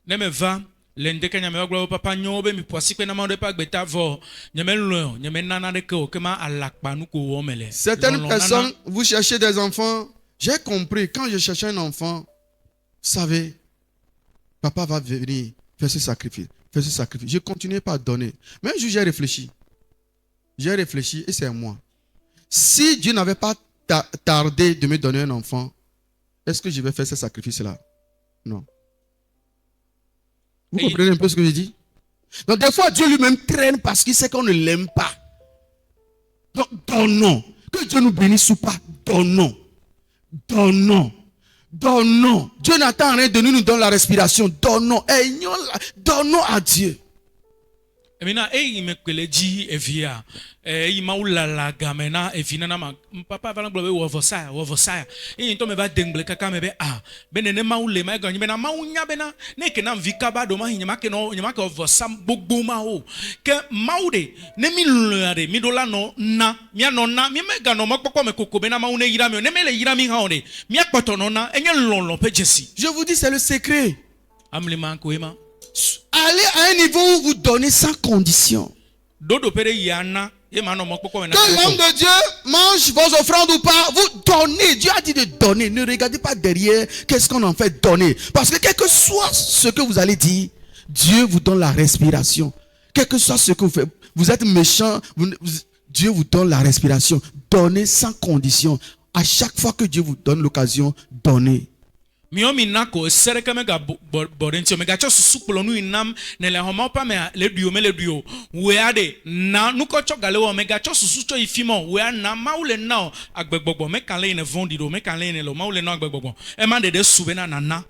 Ne me va. L'endeka nyame oglo papa nyobe mi posi pe na ma de pa gbeta vo nyame lo nyame nana de ko ke ma alakpa nu ko wo mele. Certaines personnes, vous cherchez des enfants. J'ai compris, quand je cherchais un enfant, vous savez, papa va venir faire ce sacrifice, faire ce sacrifice. Je continuais pas à donner. Mais un jour, j'ai réfléchi. J'ai réfléchi et c'est moi. Si Dieu n'avait pas tardé de me donner un enfant, est-ce que je vais faire ce sacrifice-là? Non. Vous comprenez un peu ce que je dis? Donc des fois, Dieu lui-même traîne parce qu'il sait qu'on ne l'aime pas. Donc donnons. Que Dieu nous bénisse ou pas, donnons. Donnons. Donnons. Dieu n'attend rien de nous, nous donne la respiration. Donnons. Donnons à Dieu. Emina me kwele ji evia ma ulala gamena evina na ma papa va nglobe wo vosaya to me ba dengle kaka me be benene ma ule ma ganyi bena ma unya bena ne ke na vika ba do ma hinya ma ke no nyama ke vosam gbogbo ma o ke maude ne mi lare mi do la no na mi no na mi me ga no ma pokpo me koko bena ma une yira mi ne me le yira mi ha ode mi akpoto no na enye lon pe jesi. Je vous dis, c'est le secret. Amle man ko ema. Allez à un niveau où vous donnez sans condition. Que l'homme de Dieu mange vos offrandes ou pas, vous donnez. Dieu a dit de donner. Ne regardez pas derrière qu'est-ce qu'on en fait donner. Parce que quel que soit ce que vous allez dire, Dieu vous donne la respiration. Quel que soit ce que vous faites, vous êtes méchant, Dieu vous donne la respiration. Donnez sans condition. À chaque fois que Dieu vous donne l'occasion, donnez. Miomi nako sereka mega borentio mega cho susupolo nu inam ne le homa pa me le duo we ade na nuko cho gale wo mega cho susu cho ifimo we na maule na agbegbogbo me kan le ne vondi do me kan le ne lo maule na agbegbogbo e ma de sube na nana